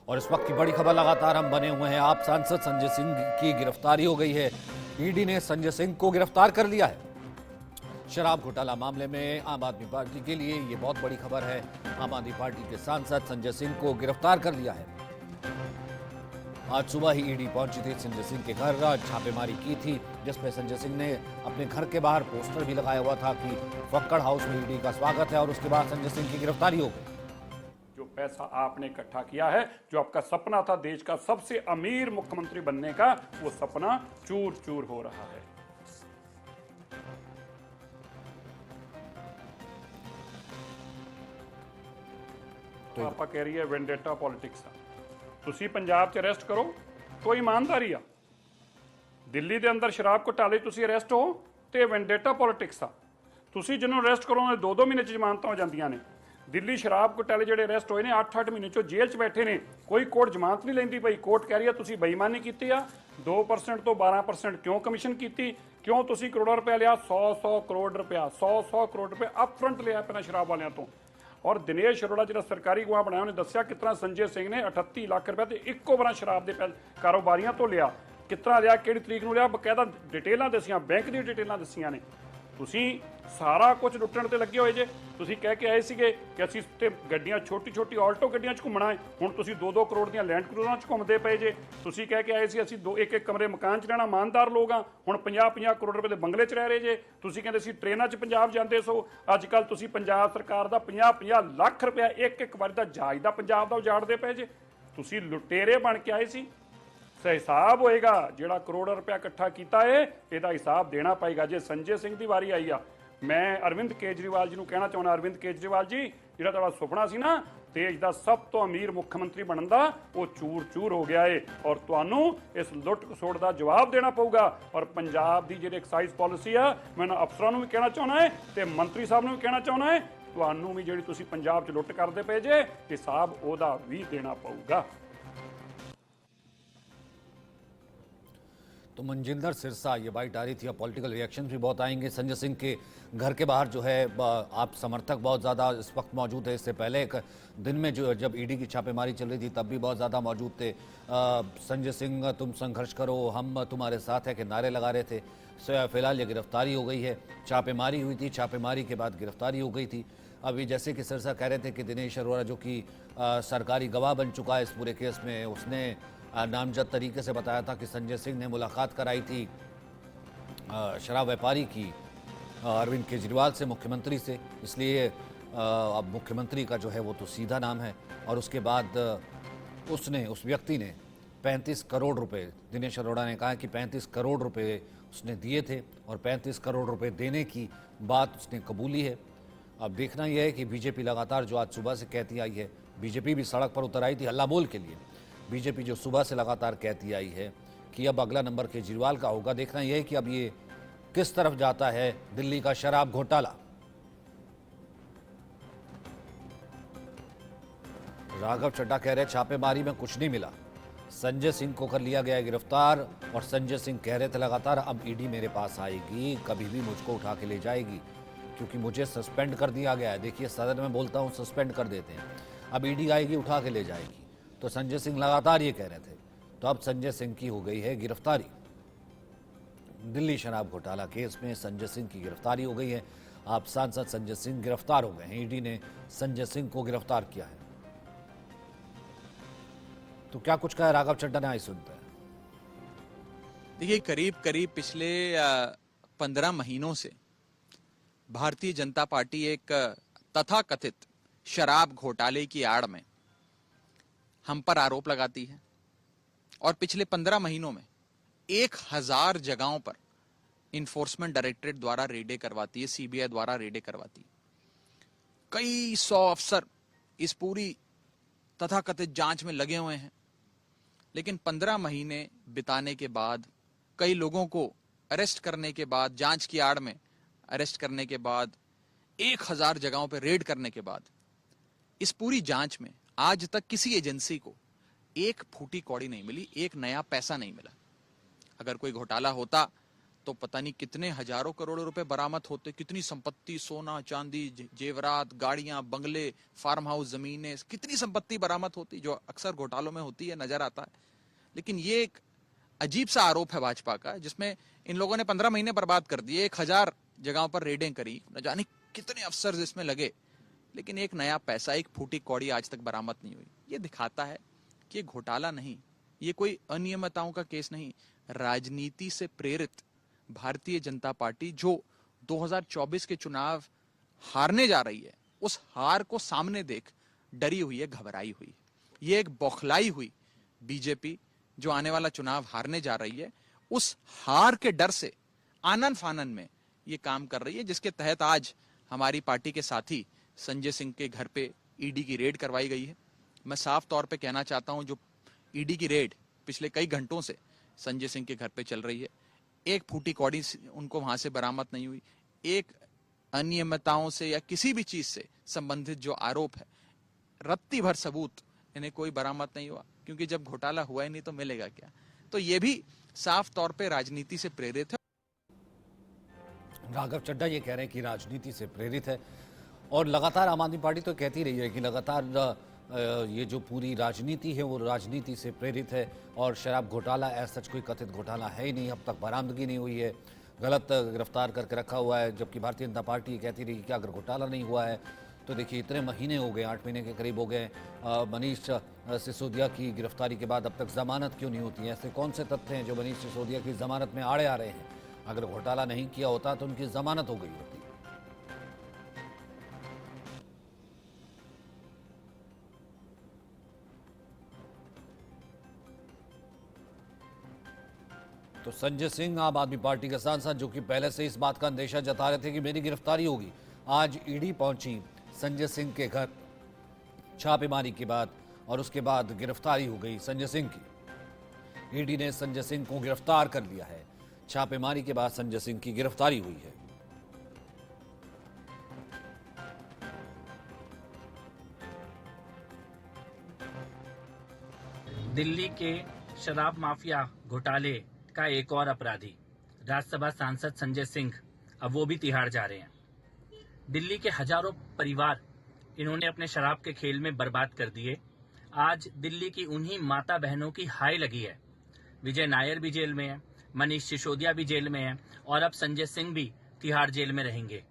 और इस वक्त की बड़ी खबर लगातार हम बने हुए हैं। आप सांसद संजय सिंह की गिरफ्तारी हो गई है। ईडी ने संजय सिंह को गिरफ्तार कर लिया है। शराब घोटाला मामले में आम आदमी पार्टी के लिए ये बहुत बड़ी खबर है। आम आदमी पार्टी के सांसद संजय सिंह को गिरफ्तार कर लिया है। आज सुबह ही ईडी पहुंची थी संजय सिंह के घर, छापेमारी की थी, जिसमें संजय सिंह ने अपने घर के बाहर पोस्टर भी लगाया हुआ था कि फक्कड़ हाउस में ईडी का स्वागत है। और उसके बाद संजय सिंह की गिरफ्तारी हो गई। जो पैसा आपने इकट्ठा किया है, जो आपका सपना था देश का सबसे अमीर मुख्यमंत्री बनने का, वो सपना चूर चूर हो रहा है। तो आपा कह रही है वेंडेटा पॉलिटिक्स है। ਤੁਸੀਂ ਪੰਜਾਬ 'ਚ ਅਰੈਸਟ ਕਰੋ, ਕੋਈ ਇਮਾਨਦਾਰੀ ਆ। ਦਿੱਲੀ ਦੇ ਅੰਦਰ ਸ਼ਰਾਬ ਘੁਟਾਲੇ ਤੁਸੀਂ ਅਰੈਸਟ ਹੋ ਤੇ ਵੈਂਡੇਟਾ ਪੋਲਿਟਿਕਸ ਆ। ਤੁਸੀਂ ਜਿਹਨੂੰ ਅਰੈਸਟ ਕਰੋਗੇ 2-2 ਮਹੀਨੇ 'ਚ ਜ਼ਮਾਨਤਾਂ ਹੋ ਜਾਂਦੀਆਂ ਨੇ। ਦਿੱਲੀ ਸ਼ਰਾਬ ਘੁਟਾਲੇ ਜਿਹੜੇ ਅਰੈਸਟ ਹੋਏ ਨੇ 8-8 ਮਹੀਨੇ 'ਚੋਂ ਜੇਲ੍ਹ 'ਚ ਬੈਠੇ ਨੇ, ਕੋਈ ਕੋਰਟ ਜ਼ਮਾਨਤ ਨਹੀਂ ਲੈਂਦੀ ਪਈ। ਕੋਰਟ ਕਹਿ ਰਹੀ ਆ ਤੁਸੀਂ ਬੇਈਮਾਨੀ ਕੀਤੀ ਆ। 2% ਤੋਂ 12% ਕਿਉਂ ਕਮਿਸ਼ਨ ਕੀਤੀ, ਕਿਉਂ ਤੁਸੀਂ ਕਰੋੜਾਂ ਰੁਪਏ ਲਿਆ, 100 ਕਰੋੜ ਰੁਪਇਆ 100 ਕਰੋੜ ਰੁਪਏ ਅਪਫਰੰਟ ਲਿਆ ਪਹਿਲਾਂ ਸ਼ਰਾਬ ਵਾਲਿਆਂ ਤੋਂ। और दिनेश अरोड़ा जो सरकारी गवाह बनाया उन्हें दसिया कितना संजय सिंह ने 38 लाख रुपए तो इक्को बार शराब के कारोबारियों तो लिया, कितना लिया, किहड़ी तरीक नूं लिया, बकायदा डिटेलां दसियां, बैंक दी डिटेलां दसियां ने। तुसीं सारा कुछ लुट्टण ते लगे होए जे। तुसीं कह के आए सीगे कि असीं ते गड्डियां छोटी छोटी आल्टो गड्डियां 'च घुम्मणा है, हुण तुसीं 2-2 करोड़ दीयां लैंड क्रूज़रां 'ਚ घुम्मदे पए जे। तुसीं कह के आए सी असीं 1-1 कमरे मकान 'ਚ रहना, इमानदार लोग आ, हुण 50-50 करोड़ रुपए दे बंगले 'ਚ रह रहे जे। तुसीं कहंदे सी ट्रेनां 'ਚ पंजाब जांदे सो, अजकल तुसीं पंजाब सरकार दा 50-50 ਲੱਖ रुपया एक वारी दा जहाज दा पंजाब दा उजाड़दे पए जे। तुसीं लुटेरे बन के आए सी। हिसाब होएगा जिहड़ा करोड़ रुपया इकट्ठा किया है, इहदा हिसाब देना पएगा। जे संजय सिंह की वारी आई आ, मैं अरविंद केजरीवाल जी नूं कहना चाहुंदा, अरविंद केजरीवाल जी जिहड़ा तुहाडा सुपना सी ना देश का सब तो अमीर मुख्यमंत्री बनने का, वो चूर चूर हो गया है। और तुहानूं इस लुट खसोड़ का जवाब देना पऊगा। और पंजाब की जिहड़ी एक्साइज पॉलिसी है, मैं अफसरां नूं भी कहना चाहुंदा है ते मंत्री साहब नूं भी कहना चाहुंदा है, तुहानूं भी जिहड़ी तुसीं पंजाब 'च लुट करदे पे जे, हिसाब ओहदा भी देना पऊगा। तो मनजिंदर सिरसा ये बाइट आ रही थी। अब पॉलिटिकल रिएक्शन भी बहुत आएंगे। संजय सिंह के घर के बाहर जो है आप समर्थक बहुत ज़्यादा इस वक्त मौजूद है। इससे पहले एक दिन में जो जब ईडी की छापेमारी चल रही थी तब भी बहुत ज़्यादा मौजूद थे। संजय सिंह तुम संघर्ष करो, हम तुम्हारे साथ है के नारे लगा रहे थे। फिलहाल ये गिरफ्तारी हो गई है। छापेमारी हुई थी, छापेमारी के बाद गिरफ्तारी हो गई थी। अभी जैसे कि सिरसा कह रहे थे कि दिनेश अरोड़ा जो कि सरकारी गवाह बन चुका है इस पूरे केस में, उसने नामजद तरीके से बताया था कि संजय सिंह ने मुलाकात कराई थी शराब व्यापारी की अरविंद केजरीवाल से, मुख्यमंत्री से। इसलिए अब मुख्यमंत्री का जो है वो तो सीधा नाम है। और उसके बाद उस व्यक्ति ने 35 करोड़ रुपए, दिनेश अरोड़ा ने कहा कि 35 करोड़ रुपए उसने दिए थे और 35 करोड़ रुपए देने की बात उसने कबूली है। अब देखना यह है कि बीजेपी लगातार जो आज सुबह से कहती आई है, बीजेपी भी सड़क पर उतर आई थी हल्ला बोल के लिए। बीजेपी जो सुबह से लगातार कहती आई है कि अब अगला नंबर केजरीवाल का होगा। देखना यह है कि अब ये किस तरफ जाता है दिल्ली का शराब घोटाला। राघव चड्ढा कह रहे छापेमारी में कुछ नहीं मिला, संजय सिंह को कर लिया गया गिरफ्तार। और संजय सिंह कह रहे थे लगातार अब ईडी मेरे पास आएगी, कभी भी मुझको उठा के ले जाएगी, क्योंकि मुझे सस्पेंड कर दिया गया है। देखिए सदन में बोलता हूं सस्पेंड कर देते हैं, अब ईडी आएगी उठा के ले जाएगी। तो संजय सिंह लगातार ये कह रहे थे। तो अब संजय सिंह की हो गई है गिरफ्तारी। दिल्ली शराब घोटाला केस में संजय सिंह की गिरफ्तारी हो गई है। आप सांसद संजय सिंह गिरफ्तार हो गए हैं। ईडी ने संजय सिंह को गिरफ्तार किया है। तो क्या कुछ कहा राघव चड्ढा ने, आई सुनते हैं। देखिए करीब करीब पिछले 15 महीनों से भारतीय जनता पार्टी एक तथाकथित शराब घोटाले की आड़ में हम पर आरोप लगाती है। और पिछले 15 महीनों में 1000 जगहों पर इन्फोर्समेंट डायरेक्टरेट द्वारा रेडें करवाती है, सीबीआई द्वारा रेडें करवाती है। कई 100 अफसर इस पूरी तथाकथित जांच में लगे हुए हैं। लेकिन 15 महीने बिताने के बाद, कई लोगों को अरेस्ट करने के बाद, जांच की आड़ में अरेस्ट करने के बाद, 1000 जगहों पर रेड करने के बाद, इस पूरी जांच में आज तक किसी एजेंसी को एक फूटी कौड़ी नहीं मिली, एक नया पैसा नहीं मिला। अगर कोई घोटाला होता तो पता नहीं कितने हजारों करोड़ रुपए बरामद होते, कितनी संपत्ति, सोना चांदी, जेवरात, गाड़ियां, बंगले, फार्म हाउस, जमीनें, कितनी संपत्ति बरामद होती जो अक्सर घोटालों में होती है, नजर आता है। लेकिन ये एक अजीब सा आरोप है भाजपा का, जिसमें इन लोगों ने 15 महीने बर्बाद कर दिए, 1000 जगहों पर रेडें करी, न जाने कितने अफसर इसमें लगे, लेकिन एक नया पैसा, एक फूटी कौड़ी आज तक बरामद नहीं हुई। ये दिखाता है कि ये घोटाला नहीं, ये कोई अनियमितताओं का केस नहीं, राजनीति से प्रेरित भारतीय जनता पार्टी जो 2024 के चुनाव हारने जा रही है, उस हार को सामने देख डरी हुई है, घबराई हुई है। ये एक बौखलाई हुई बीजेपी जो आने वाला चुनाव हारने जा रही है, उस हार के डर से आनन फानन में ये काम कर रही है, जिसके तहत आज हमारी पार्टी के साथी संजय सिंह के घर पे ईडी की रेड करवाई गई है। मैं साफ तौर पे कहना चाहता हूं, जो ईडी की रेड पिछले कई घंटों से संजय सिंह के घर पे चल रही है, एक फूटी कौड़ी उनको वहां से बरामद नहीं हुई, एक अनियमितताओं से या किसी भी चीज से संबंधित जो आरोप है, रत्ती भर सबूत इन्हें कोई बरामद नहीं हुआ, क्योंकि जब घोटाला हुआ ही नहीं तो मिलेगा क्या। तो ये भी साफ तौर पे राजनीति से प्रेरित है। राघव चड्ढा ये कह रहे हैं कि राजनीति से प्रेरित है, और लगातार आम आदमी पार्टी तो कहती रही है कि लगातार ये जो पूरी राजनीति है वो राजनीति से प्रेरित है, और शराब घोटाला ऐसा सच कोई कथित घोटाला है ही नहीं, अब तक बरामदगी नहीं हुई है, गलत गिरफ्तार करके रखा हुआ है। जबकि भारतीय जनता पार्टी कहती रही कि अगर घोटाला नहीं हुआ है तो देखिए इतने महीने हो गए, 8 महीने के करीब हो गए मनीष सिसोदिया की गिरफ्तारी के बाद, अब तक जमानत क्यों नहीं होती है? ऐसे कौन से तथ्य हैं जो मनीष सिसोदिया की जमानत में आड़े आ रहे हैं? अगर घोटाला नहीं किया होता तो उनकी जमानत हो गई होती। तो संजय सिंह आम आदमी पार्टी के सांसद, जो कि पहले से इस बात का अंदेशा जता रहे थे कि मेरी गिरफ्तारी होगी, आज ईडी पहुंची संजय सिंह के घर छापेमारी के बाद, और उसके बाद गिरफ्तारी हो गई संजय सिंह की। ईडी ने संजय सिंह को गिरफ्तार कर लिया है। छापेमारी के बाद संजय सिंह की गिरफ्तारी हुई है। दिल्ली के शराब माफिया घोटाले का एक और अपराधी राज्यसभा सांसद संजय सिंह अब वो भी तिहाड़ जा रहे हैं। दिल्ली के हजारों परिवार इन्होंने अपने शराब के खेल में बर्बाद कर दिए। आज दिल्ली की उन्हीं माता बहनों की हाय लगी है। विजय नायर भी जेल में है, मनीष सिसोदिया भी जेल में है, और अब संजय सिंह भी तिहाड़ जेल में रहेंगे।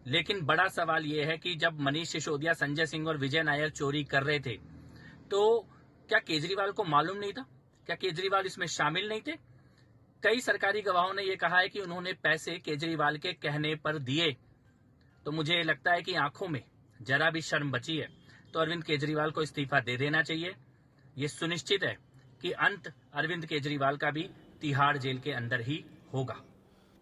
लेकिन बड़ा सवाल यह है कि जब मनीष सिसोदिया, संजय सिंह और विजय नायर चोरी कर रहे थे, तो क्या केजरीवाल को मालूम नहीं था? क्या केजरीवाल इसमें शामिल नहीं थे? कई सरकारी गवाहों ने यह कहा है कि उन्होंने पैसे केजरीवाल के कहने पर दिए। तो मुझे लगता है कि आंखों में जरा भी शर्म बची है तो अरविंद केजरीवाल को इस्तीफा दे देना चाहिए। ये सुनिश्चित है कि अंत अरविंद केजरीवाल का भी तिहाड़ जेल के अंदर ही होगा।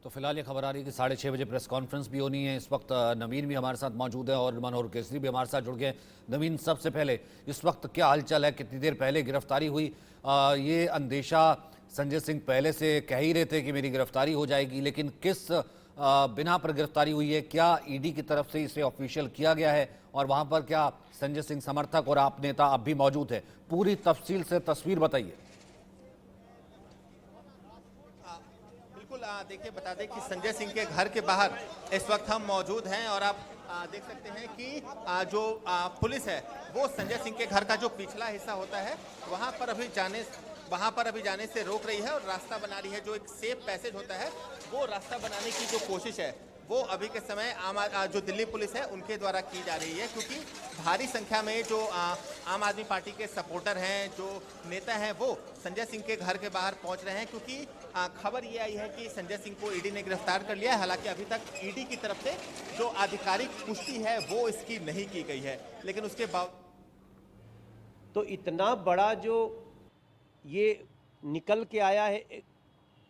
तो फिलहाल ये खबर आ रही है कि 6:30 बजे प्रेस कॉन्फ्रेंस भी होनी है। इस वक्त नवीन भी हमारे साथ मौजूद है और मनोहर केसरी भी हमारे साथ जुड़ गए। नवीन, सबसे पहले इस वक्त क्या हलचल है? कितनी देर पहले गिरफ्तारी हुई? ये अंदेशा संजय सिंह पहले से कह ही रहे थे कि मेरी गिरफ्तारी हो जाएगी, लेकिन किस बिना पर गिरफ्तारी हुई है? क्या ईडी की तरफ से इसे ऑफिशियल किया गया है? और वहां पर क्या संजय सिंह समर्थक और आप नेता अब भी मौजूद है? पूरी तफसील से तस्वीर बताइए। देखिए, बता दें कि संजय सिंह के घर के बाहर इस वक्त हम मौजूद हैं, और आप देख सकते हैं कि जो पुलिस है वो संजय सिंह के घर का जो पिछला हिस्सा होता है वहां पर अभी जाने से रोक रही है और रास्ता बना रही है। जो एक सेफ पैसेज होता है वो रास्ता बनाने की जो कोशिश है वो अभी के समय जो दिल्ली पुलिस है उनके द्वारा की जा रही है, क्योंकि भारी संख्या में जो आम आदमी पार्टी के सपोर्टर हैं, जो नेता हैं, वो संजय सिंह के घर के बाहर पहुंच रहे हैं। क्योंकि खबर ये आई है कि संजय सिंह को ईडी ने गिरफ्तार कर लिया है। हालांकि अभी तक ईडी की तरफ से जो आधिकारिक पुष्टि है वो इसकी नहीं की गई है, लेकिन उसके बावजूद तो इतना बड़ा जो ये निकल के आया है,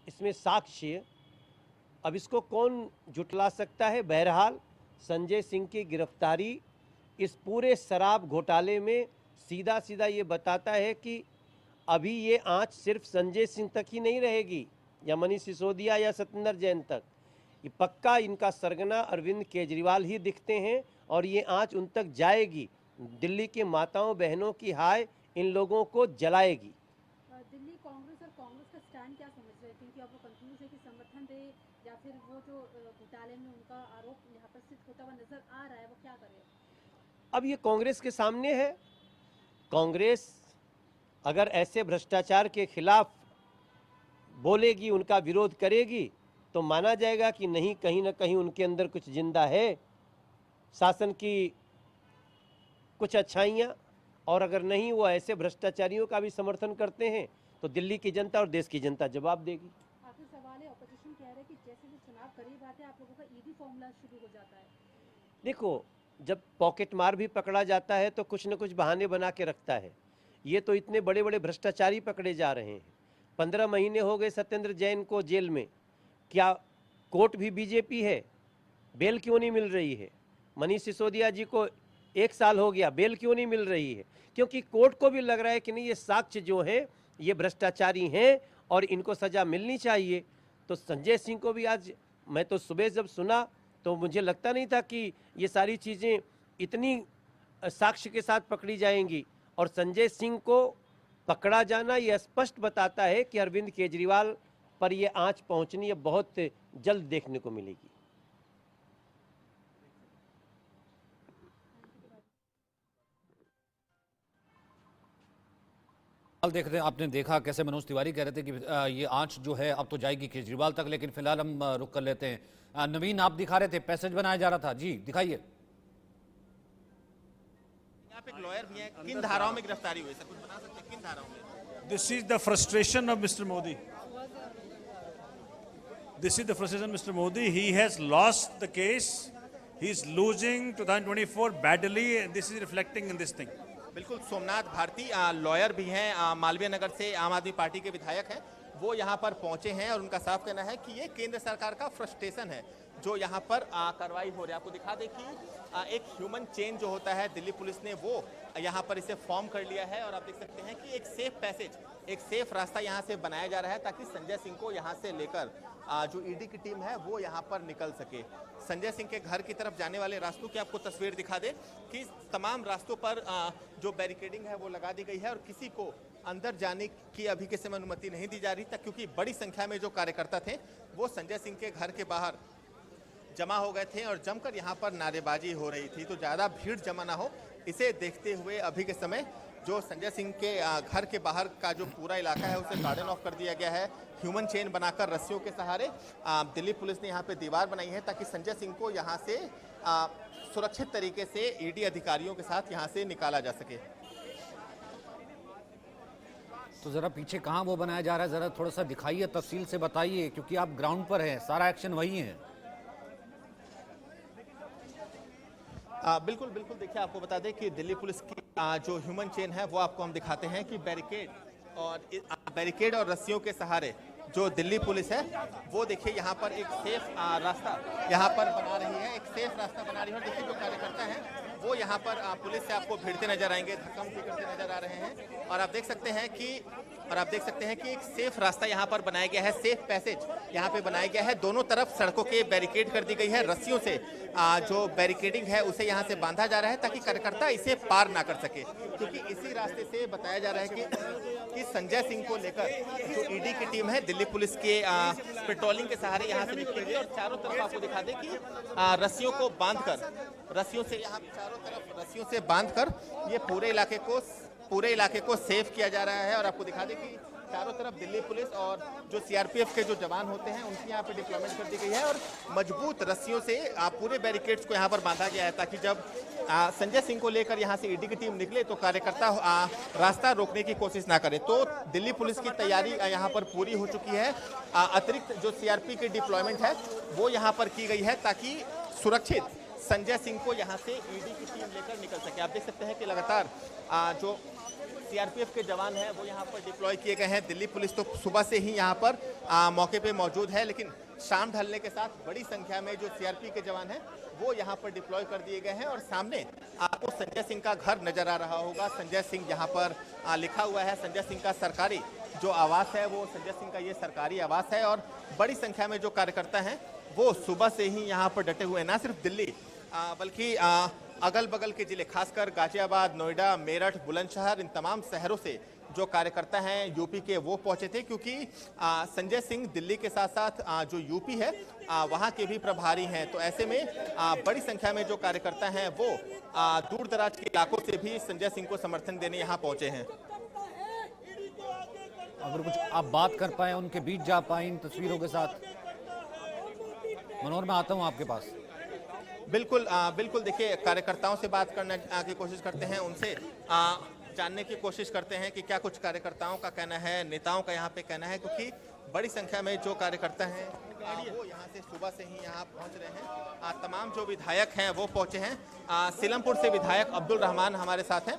इसमें साक्ष्य, अब इसको कौन जुटला सकता है? बहरहाल संजय सिंह की गिरफ्तारी इस पूरे शराब घोटाले में सीधा सीधा ये बताता है कि अभी ये आंच सिर्फ संजय सिंह तक ही नहीं रहेगी, या मनीष सिसोदिया या सत्येंद्र जैन तक। ये पक्का इनका सरगना अरविंद केजरीवाल ही दिखते हैं, और ये आंच उन तक जाएगी। दिल्ली के माताओं बहनों की हाय इन लोगों को जलाएगी। दिल्ली कांग्रेस और कांग्रेस का स्टैंड क्या समझ रहे हैं? क्योंकि अब वो कंफ्यूज है कि समर्थन दे या फिर वो जो घोटाले में उनका आरोप यहाँ पर सिद्ध होता हुआ नजर आ रहा है, वो क्या करे? अब ये कांग्रेस के सामने है। कांग्रेस अगर ऐसे भ्रष्टाचार के खिलाफ बोलेगी, उनका विरोध करेगी, तो माना जाएगा कि नहीं, कहीं ना कहीं उनके अंदर कुछ जिंदा है, शासन की कुछ अच्छाइयाँ। और अगर नहीं, वो ऐसे भ्रष्टाचारियों का भी समर्थन करते हैं, तो दिल्ली की जनता और देश की जनता जवाब देगी। आखिर सवाल है, ऑपोजिशन कह रहे हैं कि जैसे भी चुनाव करीब आते हैं आप लोगों का ईडी फॉर्मूला शुरू हो जाता है। देखो, जब पॉकेट मार भी पकड़ा जाता है तो कुछ न कुछ बहाने बना के रखता है। ये तो इतने बड़े बड़े भ्रष्टाचारी पकड़े जा रहे हैं। 15 महीने हो गए सत्येंद्र जैन को जेल में। क्या कोर्ट भी बीजेपी है? बेल क्यों नहीं मिल रही है? मनीष सिसोदिया जी को 1 साल हो गया, बेल क्यों नहीं मिल रही है? क्योंकि कोर्ट को भी लग रहा है कि नहीं, ये साक्ष्य जो हैं ये भ्रष्टाचारी हैं और इनको सज़ा मिलनी चाहिए। तो संजय सिंह को भी आज, मैं तो सुबह जब सुना तो मुझे लगता नहीं था कि ये सारी चीज़ें इतनी साक्ष्य के साथ पकड़ी जाएंगी। और संजय सिंह को पकड़ा जाना ये स्पष्ट बताता है कि अरविंद केजरीवाल पर ये आंच पहुंचनी अब बहुत जल्द देखने को मिलेगी। फिलहाल देख रहे हैं, आपने देखा कैसे मनोज तिवारी कह रहे थे कि ये आंच जो है अब तो जाएगी केजरीवाल तक, लेकिन फिलहाल हम रुक कर लेते हैं। नवीन, आप दिखा रहे थे पैसेज बनाया जा रहा था, जी दिखाइए। यहाँ पे एक लॉयर भी है, किन धाराओं में गिरफ्तारी हुई, सर कुछ बता सकते हैं किन धाराओं में? This is the frustration of Mr. Modi. This is the frustration of Mr. Modi. He has lost the case. He is losing 2024 badly, and this is reflecting in this thing. बिल्कुल, Somnath Bharti lawyer भी हैं, मालवीय नगर से आम आदमी party के विधायक हैं, वो यहाँ पर पहुंचे हैं और उनका साफ कहना है कि ये केंद्र सरकार का फ्रस्ट्रेशन है जो यहाँ पर कार्रवाई हो रही है। आपको दिखा दें कि एक ह्यूमन चेन जो होता है, दिल्ली पुलिस ने वो यहाँ पर इसे फॉर्म कर लिया है और आप देख सकते हैं कि एक सेफ पैसेज, एक सेफ रास्ता यहाँ से बनाया जा रहा है ताकि संजय सिंह को यहाँ से लेकर जो ईडी की टीम है वो यहाँ पर निकल सके। संजय सिंह के घर की तरफ जाने वाले रास्तों की आपको तस्वीर दिखा दे कि तमाम रास्तों पर जो बैरिकेडिंग है वो लगा दी गई है और किसी को अंदर जाने की अभी के समय अनुमति नहीं दी जा रही तक, क्योंकि बड़ी संख्या में जो कार्यकर्ता थे वो संजय सिंह के घर के बाहर जमा हो गए थे और जमकर यहाँ पर नारेबाजी हो रही थी। तो ज़्यादा भीड़ जमा ना हो, इसे देखते हुए अभी के समय जो संजय सिंह के घर के बाहर का जो पूरा इलाका है उसे गार्डन ऑफ कर दिया गया है। ह्यूमन चेन बनाकर रस्सियों के सहारे दिल्ली पुलिस ने यहाँ पे दीवार बनाई है ताकि संजय सिंह को यहाँ से सुरक्षित तरीके से ईडी अधिकारियों के साथ यहाँ से निकाला जा सके। तो जरा पीछे कहाँ वो बनाया जा रहा है, जरा थोड़ा सा दिखाइए, तफसील से बताइए, क्योंकि आप ग्राउंड पर हैं, सारा एक्शन वही है। बिल्कुल बिल्कुल, देखिए आपको बता दें कि दिल्ली पुलिस की जो ह्यूमन चेन है वो आपको हम दिखाते हैं कि बैरिकेड और रस्सियों के सहारे जो दिल्ली पुलिस है वो देखिए यहाँ पर एक सेफ रास्ता यहाँ पर बना रही है, एक सेफ रास्ता बना रही है। और देखिए जो कार्यकर्ता हैं वो यहाँ पर पुलिस से आपको भिड़ते नजर आएंगे, धक्का मुक्की करते नजर आ रहे हैं। और आप देख सकते हैं कि एक सेफ रास्ता यहाँ पर बनाया गया है, सेफ पैसेज यहाँ पे बनाया गया है। दोनों तरफ सड़कों के बैरिकेड कर दी गई है, रस्सियों से जो बैरिकेडिंग है उसे यहाँ से बांधा जा रहा है ताकि कार्यकर्ता इसे पार ना कर सके, क्योंकि इसी रास्ते से बताया जा रहा है कि संजय सिंह को लेकर जो ईडी की टीम है दिल्ली पुलिस के पेट्रोलिंग के सहारे यहाँ से निकलेगी। और चारों तरफ आपको दिखा दें कि रस्सियों को बांधकर, रस्सियों से यहाँ चारों तरफ रस्सियों से बांधकर ये पूरे इलाके को सेफ किया जा रहा है। और आपको दिखा दें कि चारों तरफ दिल्ली पुलिस और जो सीआरपीएफ के जो जवान होते हैं उनकी यहाँ पे डिप्लॉयमेंट कर दी गई है और मजबूत रस्सियों से पूरे बैरिकेड्स को यहाँ पर बांधा गया है ताकि जब संजय सिंह को लेकर यहाँ से ईडी की टीम निकले तो कार्यकर्ता रास्ता रोकने की कोशिश ना करे। तो दिल्ली पुलिस की तैयारी यहाँ पर पूरी हो चुकी है। अतिरिक्त जो सीआरपी की डिप्लॉयमेंट है वो यहाँ पर की गई है ताकि सुरक्षित संजय सिंह को यहाँ से ईडी की टीम लेकर निकल सके। आप देख सकते हैं कि लगातार जो सीआरपीएफ के जवान हैं वो यहाँ पर डिप्लॉय किए गए हैं। दिल्ली पुलिस तो सुबह से ही यहाँ पर मौके पे मौजूद है, लेकिन शाम ढलने के साथ बड़ी संख्या में जो सीआरपी के जवान हैं वो यहाँ पर डिप्लॉय कर दिए गए हैं। और सामने आपको संजय सिंह का घर नजर आ रहा होगा। संजय सिंह यहाँ पर लिखा हुआ है। संजय सिंह का सरकारी जो आवास है वो संजय सिंह का ये सरकारी आवास है और बड़ी संख्या में जो कार्यकर्ता हैं वो सुबह से ही यहाँ पर डटे हुए हैं। ना सिर्फ दिल्ली बल्कि अगल बगल के जिले खासकर गाजियाबाद, नोएडा, मेरठ, बुलंदशहर, इन तमाम शहरों से जो कार्यकर्ता हैं यूपी के वो पहुंचे थे, क्योंकि संजय सिंह दिल्ली के साथ साथ जो यूपी है वहां के भी प्रभारी हैं। तो ऐसे में बड़ी संख्या में जो कार्यकर्ता हैं वो दूर दराज के इलाकों से भी संजय सिंह को समर्थन देने यहाँ पहुंचे हैं। अगर कुछ आप बात कर पाए, उनके बीच जा पाए इन तस्वीरों के साथ। मनोहर, मैं आता हूं आपके पास। बिल्कुल बिल्कुल, देखिए कार्यकर्ताओं से बात करने की कोशिश करते हैं, उनसे जानने की कोशिश करते हैं कि क्या कुछ कार्यकर्ताओं का कहना है, नेताओं का यहाँ पे कहना है, क्योंकि बड़ी संख्या में जो कार्यकर्ता हैं वो यहाँ से सुबह से ही यहाँ पहुँच रहे हैं। तमाम जो विधायक हैं वो पहुँचे हैं। सीलमपुर से विधायक अब्दुल रहमान हमारे साथ हैं।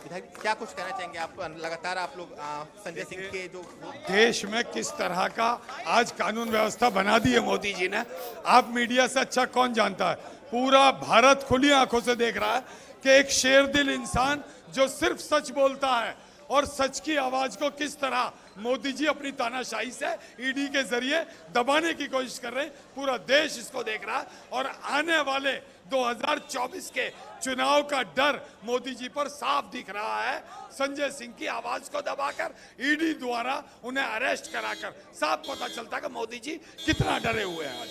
विधायक, क्या कुछ कहना चाहेंगे आप? लगातार आप लोग संजय सिंह के जो देश में किस तरह का आज कानून व्यवस्था बना दी है मोदी जी ने, आप मीडिया से अच्छा कौन जानता है। पूरा भारत खुली आंखों से देख रहा है कि एक शेर दिल इंसान जो सिर्फ सच बोलता है और सच की आवाज को किस तरह मोदी जी अपनी तानाशाही से ईडी के जरिए दबाने की कोशिश कर रहे हैं। पूरा देश इसको देख रहा है और आने वाले 2024 के चुनाव का डर मोदी जी पर साफ दिख रहा है। संजय सिंह की आवाज को दबाकर ईडी द्वारा उन्हें अरेस्ट कराकर साफ पता चलता है कि मोदी जी कितना डरे हुए हैं। आज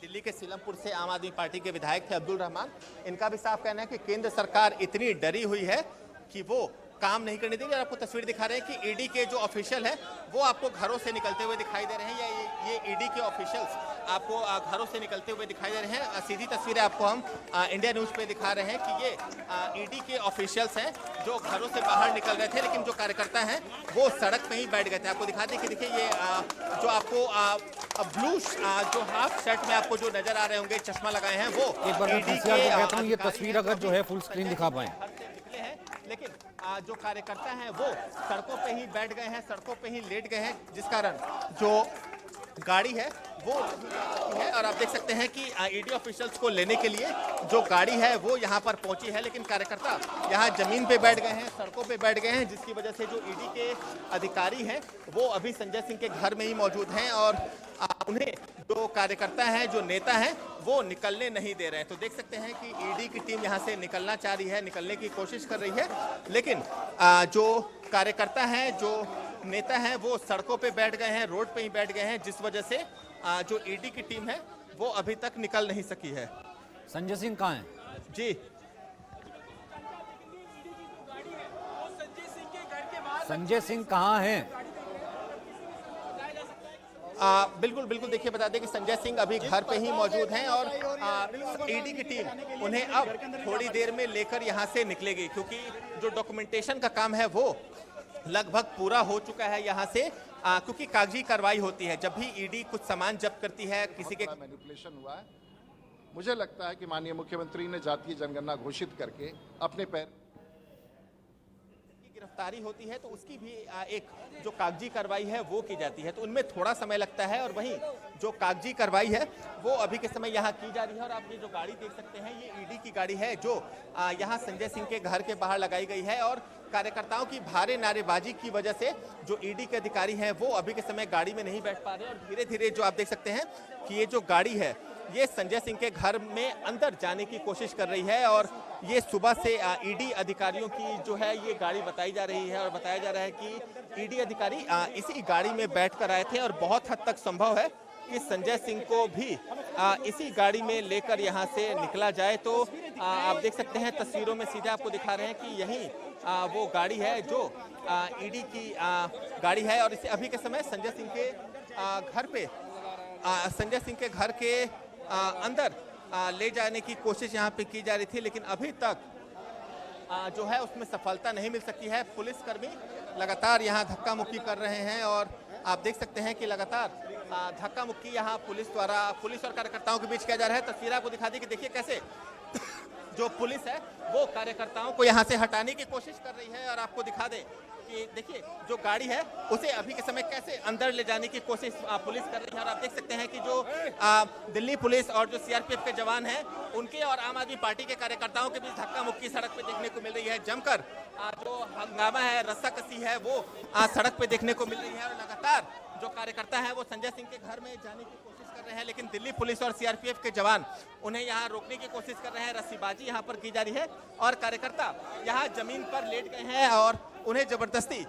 दिल्ली के सीलमपुर से आम आदमी पार्टी के विधायक थे अब्दुल रहमान। इनका भी साफ कहना है कि केंद्र सरकार इतनी डरी हुई है कि वो काम नहीं करने देगी। और आपको तस्वीर दिखा रहे हैं कि ईडी के जो ऑफिशियल है वो आपको घरों से निकलते हुए दिखाई दे रहे हैं, या ये ईडी के ऑफिशियल्स आपको घरों से निकलते हुए दिखाई दे रहे हैं। सीधी तस्वीरें आपको हम इंडिया न्यूज पे दिखा रहे हैं कि ये ईडी के ऑफिशियल्स हैं जो घरों से बाहर निकल रहे थे, लेकिन जो कार्यकर्ता हैं वो सड़क पे ही बैठ गए थे। आपको दिखा दें कि देखिए ये जो आपको ब्लू जो हाफ शर्ट में आपको जो नजर आ रहे होंगे, चश्मा लगाए हैं, वो एक बार मैं पीसीआर को कहता हूं ये तस्वीर अगर जो है फुल स्क्रीन दिखा पाए। लेकिन जो कार्यकर्ता हैं वो सड़कों पे ही बैठ गए हैं, सड़कों पे ही लेट गए हैं, जिस कारण जो गाड़ी है वो है। और आप देख सकते हैं कि ईडी ऑफिशियल्स को लेने के लिए जो गाड़ी है वो यहाँ पर पहुंची है, लेकिन कार्यकर्ता यहाँ जमीन पे बैठ गए हैं, सड़कों पे बैठ गए हैं, जिसकी वजह से जो ईडी के अधिकारी हैं वो अभी संजय सिंह के घर में ही मौजूद हैं और उन्हें जो कार्यकर्ता हैं, जो नेता हैं, वो निकलने नहीं दे रहे हैं। तो देख सकते हैं कि ईडी की टीम यहाँ से निकलना चाह रही है, निकलने की कोशिश कर रही है, लेकिन जो कार्यकर्ता हैं, जो नेता हैं, वो सड़कों पे बैठ गए हैं, रोड पे ही बैठ गए हैं, जिस वजह से जो ईडी की टीम है वो अभी तक निकल नहीं सकी है। संजय सिंह कहाँ हैं? जी, संजय सिंह कहाँ हैं? बिल्कुल बिल्कुल, देखिए बता दें कि संजय सिंह अभी घर पे ही मौजूद हैं और ईडी की टीम उन्हें अब थोड़ी देर में लेकर यहाँ से निकलेगी, क्योंकि जो डॉक्यूमेंटेशन का काम है वो लगभग पूरा हो चुका है यहाँ से, क्योंकि कागजी कार्रवाई होती है जब भी ईडी कुछ सामान जब्त करती है किसी के। मैनिपुलेशन हुआ है। मुझे लगता है कि माननीय मुख्यमंत्री ने जातीय जनगणना घोषित करके अपने पैर गिरफ्तारी होती है तो उसकी भी एक जो कागजी कार्रवाई है वो की जाती है, तो उनमें थोड़ा समय लगता है। और वहीं जो कागजी कार्रवाई है वो अभी के समय यहाँ की जा रही है। और आप ये जो गाड़ी देख सकते हैं ये ईडी की गाड़ी है जो यहाँ संजय सिंह के घर के बाहर लगाई गई है। और कार्यकर्ताओं की भारी नारेबाजी की वजह से जो ईडी के अधिकारी हैं वो अभी के समय गाड़ी में नहीं बैठ पा रहे और धीरे धीरे जो आप देख सकते हैं कि ये जो गाड़ी है ये संजय सिंह के घर में अंदर जाने की कोशिश कर रही है। और ये सुबह से ईडी अधिकारियों की जो है ये गाड़ी बताई जा रही है और बताया जा रहा है कि ईडी अधिकारी इसी गाड़ी में बैठकर आए थे और बहुत हद तक संभव है कि संजय सिंह को भी इसी गाड़ी में लेकर यहाँ से निकला जाए। तो आप देख सकते हैं तस्वीरों में सीधे आपको दिखा रहे हैं कि यही वो गाड़ी है जो ईडी की गाड़ी है। और इसे अभी के समय संजय सिंह के घर पे संजय सिंह के घर के अंदर ले जाने की कोशिश यहाँ पे की जा रही थी, लेकिन अभी तक जो है उसमें सफलता नहीं मिल सकी है। पुलिसकर्मी लगातार यहाँ धक्का मुक्की कर रहे हैं और आप देख सकते हैं कि लगातार धक्का मुक्की यहाँ पुलिस और कार्यकर्ताओं के बीच किया जा रहा है। तस्वीर आपको दिखा दी कि देखिए कैसे जो पुलिस है वो कार्यकर्ताओं को यहाँ से हटाने की कोशिश कर रही है। और आपको दिखा दें कि देखिए जो गाड़ी है उसे अभी के समय कैसे अंदर ले जाने की कोशिश पुलिस कर रही है। और आप देख सकते हैं कि जो दिल्ली पुलिस और जो सीआरपीएफ के जवान हैं उनके और आम आदमी पार्टी के कार्यकर्ताओं के बीच धक्का मुक्की सड़क पे देखने को मिल रही है। जमकर जो हंगामा है, रस्साकसी है वो सड़क पे देखने को मिल रही है। और लगातार जो कार्यकर्ता है वो संजय सिंह के घर में जाने की कोशिश कर रहे हैं, लेकिन दिल्ली पुलिस और सीआरपीएफ के जवान उन्हें यहाँ रोकने की कोशिश कर रहे हैं। रस्सीबाजी यहाँ पर की जा रही है और कार्यकर्ता यहाँ जमीन पर लेट गए हैं और उन्हें जबरदस्ती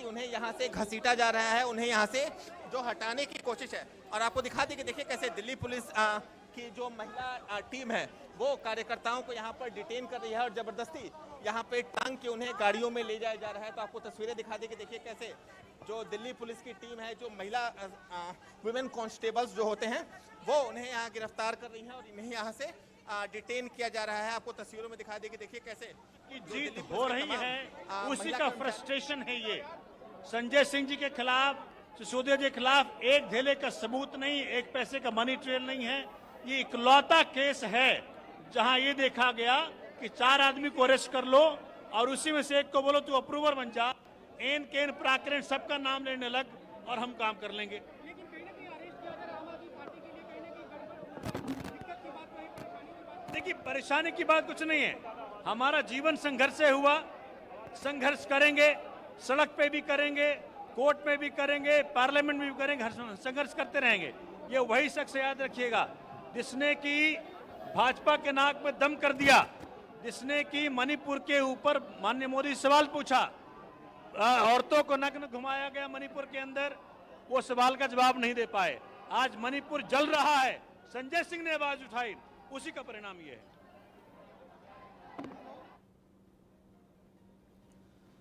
उन्हें यहाँ से घसीटा जा रहा है, उन्हें यहाँ से जो हटाने की कोशिश है। और आपको दिखा दें कि देखिए कैसे दिल्ली पुलिस की जो महिला टीम है वो कार्यकर्ताओं को यहाँ पर डिटेन कर रही है और जबरदस्ती यहाँ पे टांग के उन्हें गाड़ियों में ले जाया जा रहा है। तो आपको तस्वीरें दिखा दें कि देखिए कैसे जो दिल्ली पुलिस की टीम है, जो महिला वुमेन कांस्टेबल्स जो होते हैं वो उन्हें यहाँ गिरफ्तार कर रही हैं और इन्हें यहाँ से डिटेन किया जा रहा है। आपको तस्वीरों में दिखा दें कि देखिए कैसे जीत हो रही है, उसी का फ्रस्ट्रेशन है ये। संजय सिंह जी के खिलाफ, सिसोदिया जी के खिलाफ एक धेले का सबूत नहीं, एक पैसे का मनी ट्रेल नहीं है। ये इकलौता केस है जहां ये देखा गया कि 4 आदमी को अरेस्ट कर लो और उसी में से एक को बोलो तू अप्रूवर बन जा, एन केन प्राकरण सबका नाम लेने लग और हम काम कर लेंगे। देखिए, परेशानी की बात कुछ नहीं है। हमारा जीवन संघर्ष से हुआ, संघर्ष करेंगे, सड़क पे भी करेंगे, कोर्ट में भी करेंगे, पार्लियामेंट में भी करेंगे, संघर्ष करते रहेंगे। ये वही शख्स याद रखिएगा जिसने कि भाजपा के नाक में दम कर दिया, जिसने कि मणिपुर के ऊपर माननीय मोदी सवाल पूछा, औरतों को नग्न घुमाया गया मणिपुर के अंदर, वो सवाल का जवाब नहीं दे पाए। आज मणिपुर जल रहा है, संजय सिंह ने आवाज उठाई, उसी का परिणाम ये है।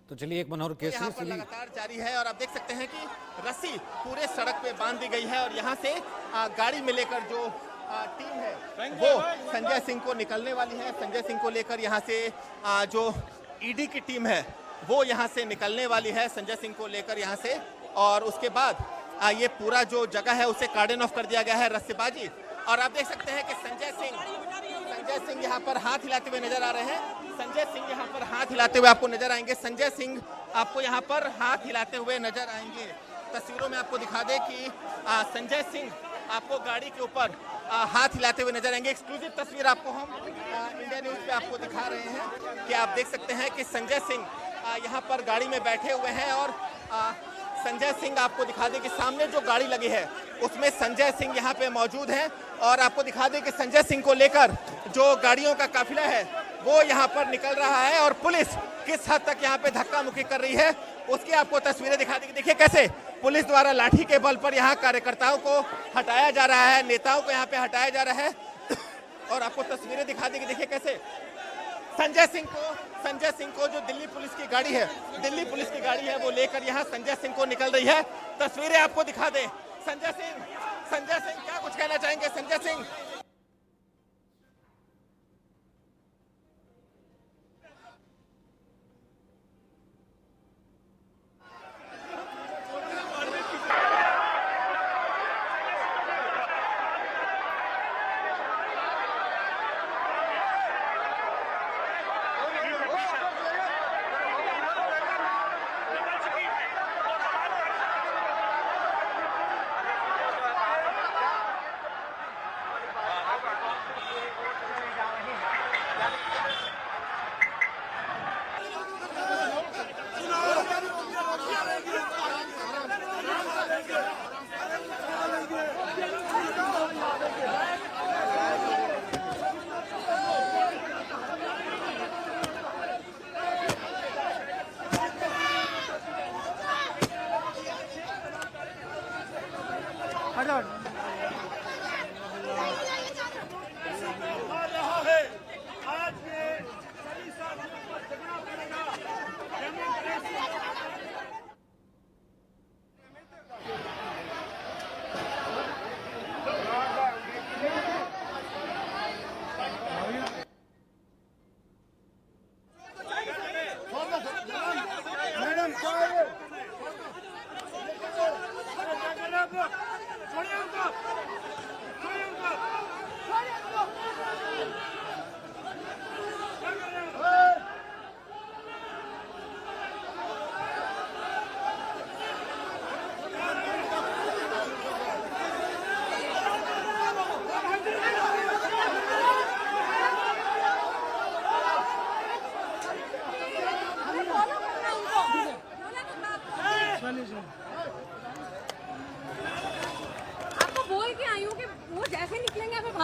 तो चलिए एक मनोहर केसरी यहाँ पर लगातार जारी है और आप देख सकते हैं कि रस्सी पूरे सड़क पे बांध दी गई है और यहाँ से गाड़ी में लेकर जो टीम है वो संजय सिंह को निकलने वाली है। संजय सिंह को लेकर यहाँ से जो ईडी की टीम है वो यहाँ से निकलने वाली है संजय सिंह को लेकर यहाँ से, और उसके बाद ये पूरा जो जगह है उसे कार्डन ऑफ कर दिया गया है, रस्सीबाजी। और आप देख सकते हैं कि संजय सिंह यहाँ पर हाथ हिलाते हुए नजर आ रहे हैं। संजय सिंह यहाँ पर हाथ हिलाते हुए आपको नजर आएंगे। संजय सिंह आपको यहाँ पर हाथ हिलाते हुए नजर आएंगे। तस्वीरों में आपको दिखा दें कि संजय सिंह आपको गाड़ी के ऊपर हाथ हिलाते हुए नजर आएंगे। एक्सक्लूसिव तस्वीर आपको हम इंडिया न्यूज पे आपको दिखा रहे हैं कि आप देख सकते हैं कि संजय सिंह यहाँ पर गाड़ी में बैठे हुए हैं और संजय सिंह आपको दिखा दें कि सामने जो गाड़ी लगी है उसमें संजय सिंह यहाँ पे मौजूद हैं। और आपको दिखा दें कि संजय सिंह को लेकर जो गाड़ियों का काफिला है वो यहाँ पर निकल रहा है और पुलिस किस हद तक यहाँ पे धक्का मुक्की कर रही है उसकी आपको तस्वीरें दिखा देंगे। देखिए कैसे पुलिस द्वारा लाठी के बल पर यहाँ कार्यकर्ताओं को हटाया जा रहा है, नेताओं को यहाँ पे हटाया जा रहा है। और आपको तस्वीरें दिखा देंगे, देखिए कैसे संजय सिंह को जो दिल्ली पुलिस की गाड़ी है वो लेकर यहाँ संजय सिंह को निकल रही है। तस्वीरें आपको दिखा दें। संजय सिंह क्या कुछ कहना चाहेंगे? संजय सिंह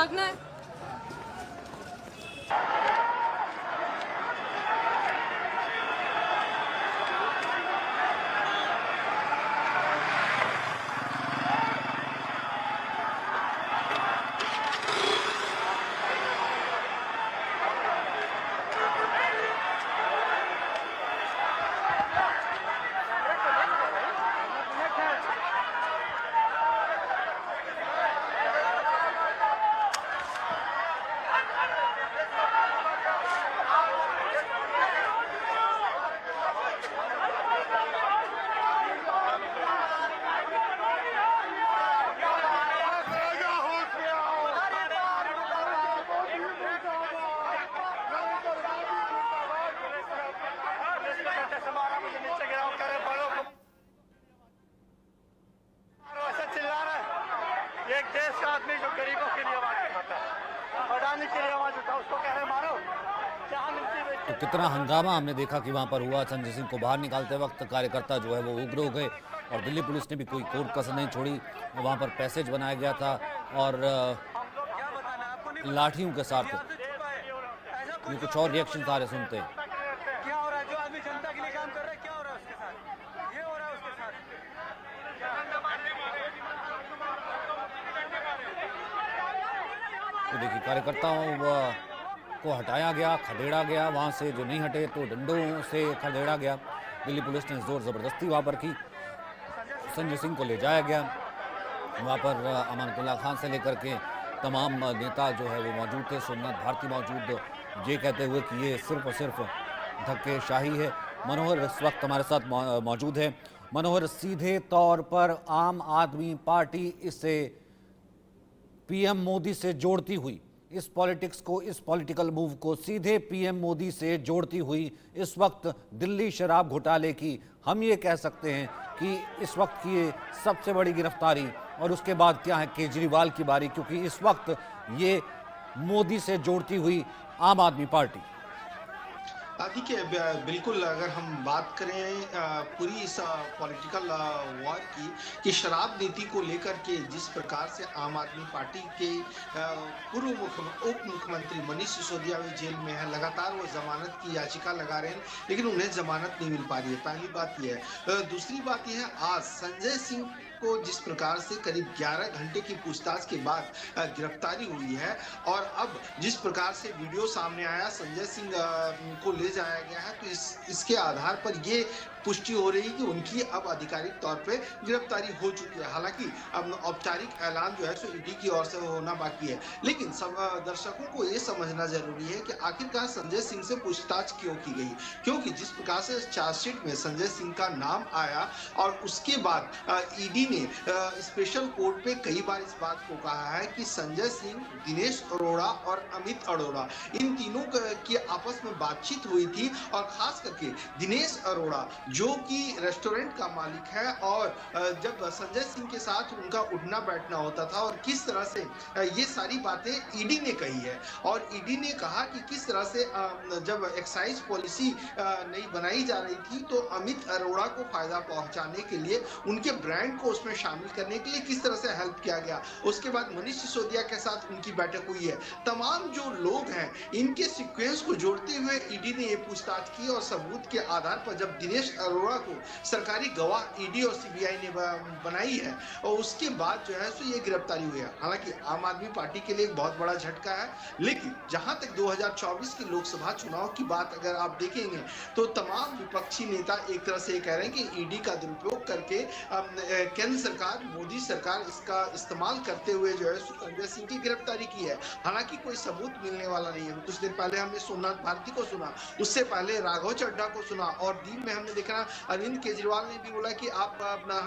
भागना है। एक देश का आदमी जो गरीबों के लिए आवाज उठाता है, बढ़ाने के लिए आवाज उठाओ, उसको कह रहे मारो। क्या मिलती है? तो कितना हंगामा हमने देखा कि वहां पर हुआ। संजय सिंह को बाहर निकालते वक्त कार्यकर्ता जो है वो उग्र हो गए और दिल्ली पुलिस ने भी कोई कोर कसर नहीं छोड़ी। वहां पर पैसेज बनाया गया था और लाठियों के साथ ये कुछ और रिएक्शन आ रहे सुनते हैं। क्या हो रहा है? जो आदमी जनता के लिए काम कर रहा है, क्या हो रहा है उसके साथ? ये हो रहा है उसके साथ। तो देखिए कार्यकर्ताओं को हटाया गया, खदेड़ा गया, वहां से जो नहीं हटे तो डंडों से खदेड़ा गया। दिल्ली पुलिस ने जोर जबरदस्ती वहां पर की। संजय सिंह को ले जाया गया, वहां पर अमानतुल्लाह खान से लेकर के तमाम नेता जो है वो मौजूद थे। सोमनाथ भारती मौजूद, ये कहते हुए कि ये सिर्फ और सिर्फ धक्केशाही है। मनोहर इस वक्त हमारे साथ मौजूद है। मनोहर, सीधे तौर पर आम आदमी पार्टी इसे पीएम मोदी से जोड़ती हुई, इस पॉलिटिक्स को, इस पॉलिटिकल मूव को सीधे पीएम मोदी से जोड़ती हुई इस वक्त दिल्ली शराब घोटाले की हम ये कह सकते हैं कि इस वक्त की ये सबसे बड़ी गिरफ्तारी, और उसके बाद क्या है केजरीवाल की बारी, क्योंकि इस वक्त ये मोदी से जोड़ती हुई आम आदमी पार्टी। देखिए बिल्कुल, अगर हम बात करें पूरी इस पॉलिटिकल वॉर की कि शराब नीति को लेकर के जिस प्रकार से आम आदमी पार्टी के पूर्व उप मुख्यमंत्री मनीष सिसोदिया भी जेल में है, लगातार वो जमानत की याचिका लगा रहे हैं लेकिन उन्हें जमानत नहीं मिल पा रही है। पहली बात यह है। दूसरी बात यह है, आज संजय सिंह को जिस प्रकार से करीब 11 घंटे की पूछताछ के बाद गिरफ्तारी हुई है और अब जिस प्रकार से वीडियो सामने आया संजय सिंह को ले जाया गया है, तो इसके आधार पर ये पुष्टि हो रही है कि उनकी अब आधिकारिक तौर पे गिरफ्तारी हो चुकी है। हालांकि अब औपचारिक ऐलान जो है सो ईडी की ओर से होना बाकी है, लेकिन सब दर्शकों को ये समझना जरूरी है कि आखिरकार संजय सिंह से पूछताछ क्यों की गई, क्योंकि जिस प्रकार से चार्जशीट में संजय सिंह का नाम आया और उसके बाद ईडी ने स्पेशल कोर्ट पे कई बार इस बात को कहा है कि संजय सिंह, दिनेश अरोड़ा और अमित अरोड़ा, इन तीनों की आपस में बातचीत हुई थी और खास करके दिनेश अरोड़ा जो कि रेस्टोरेंट का मालिक है और जब संजय सिंह के साथ उनका उठना बैठना होता था और किस तरह से ये सारी बातें ईडी ने कही है। और ईडी ने कहा कि किस तरह से जब एक्साइज पॉलिसी नई बनाई जा रही थी तो अमित अरोड़ा को फायदा पहुंचाने के लिए, उनके ब्रांड को उसमें शामिल करने के लिए किस तरह से हेल्प किया गया। उसके बाद मनीष सिसोदिया के साथ उनकी बैठक हुई है। तमाम जो लोग हैं इनके सीक्वेंस को जोड़ते हुए ईडी ने ये पूछताछ की और सबूत के आधार पर जब दिनेश अरोड़ा को सरकारी गवाह ईडी और सीबीआई ने बनाई है और उसके बाद जो है सो ये गिरफ्तारी हुई है। हालांकि आम आदमी पार्टी के लिए एक बहुत बड़ा झटका है, लेकिन जहां तक 2024 के लोकसभा चुनाव की बात अगर आप देखेंगे तो तमाम विपक्षी नेता एक तरह से कह रहे हैं कि ईडी का दुरुपयोग करके केंद्र सरकार, मोदी सरकार इसका इस्तेमाल करते हुए जो है संजय सिंह की गिरफ्तारी की है। हालांकि कोई सबूत मिलने वाला नहीं है। कुछ दिन पहले हमने सोमनाथ भारती को सुना, उससे पहले राघव चड्ढा को सुना और दिन में हमने देखा अरविंद केजरीवाल ने भी बोला कि आप अपना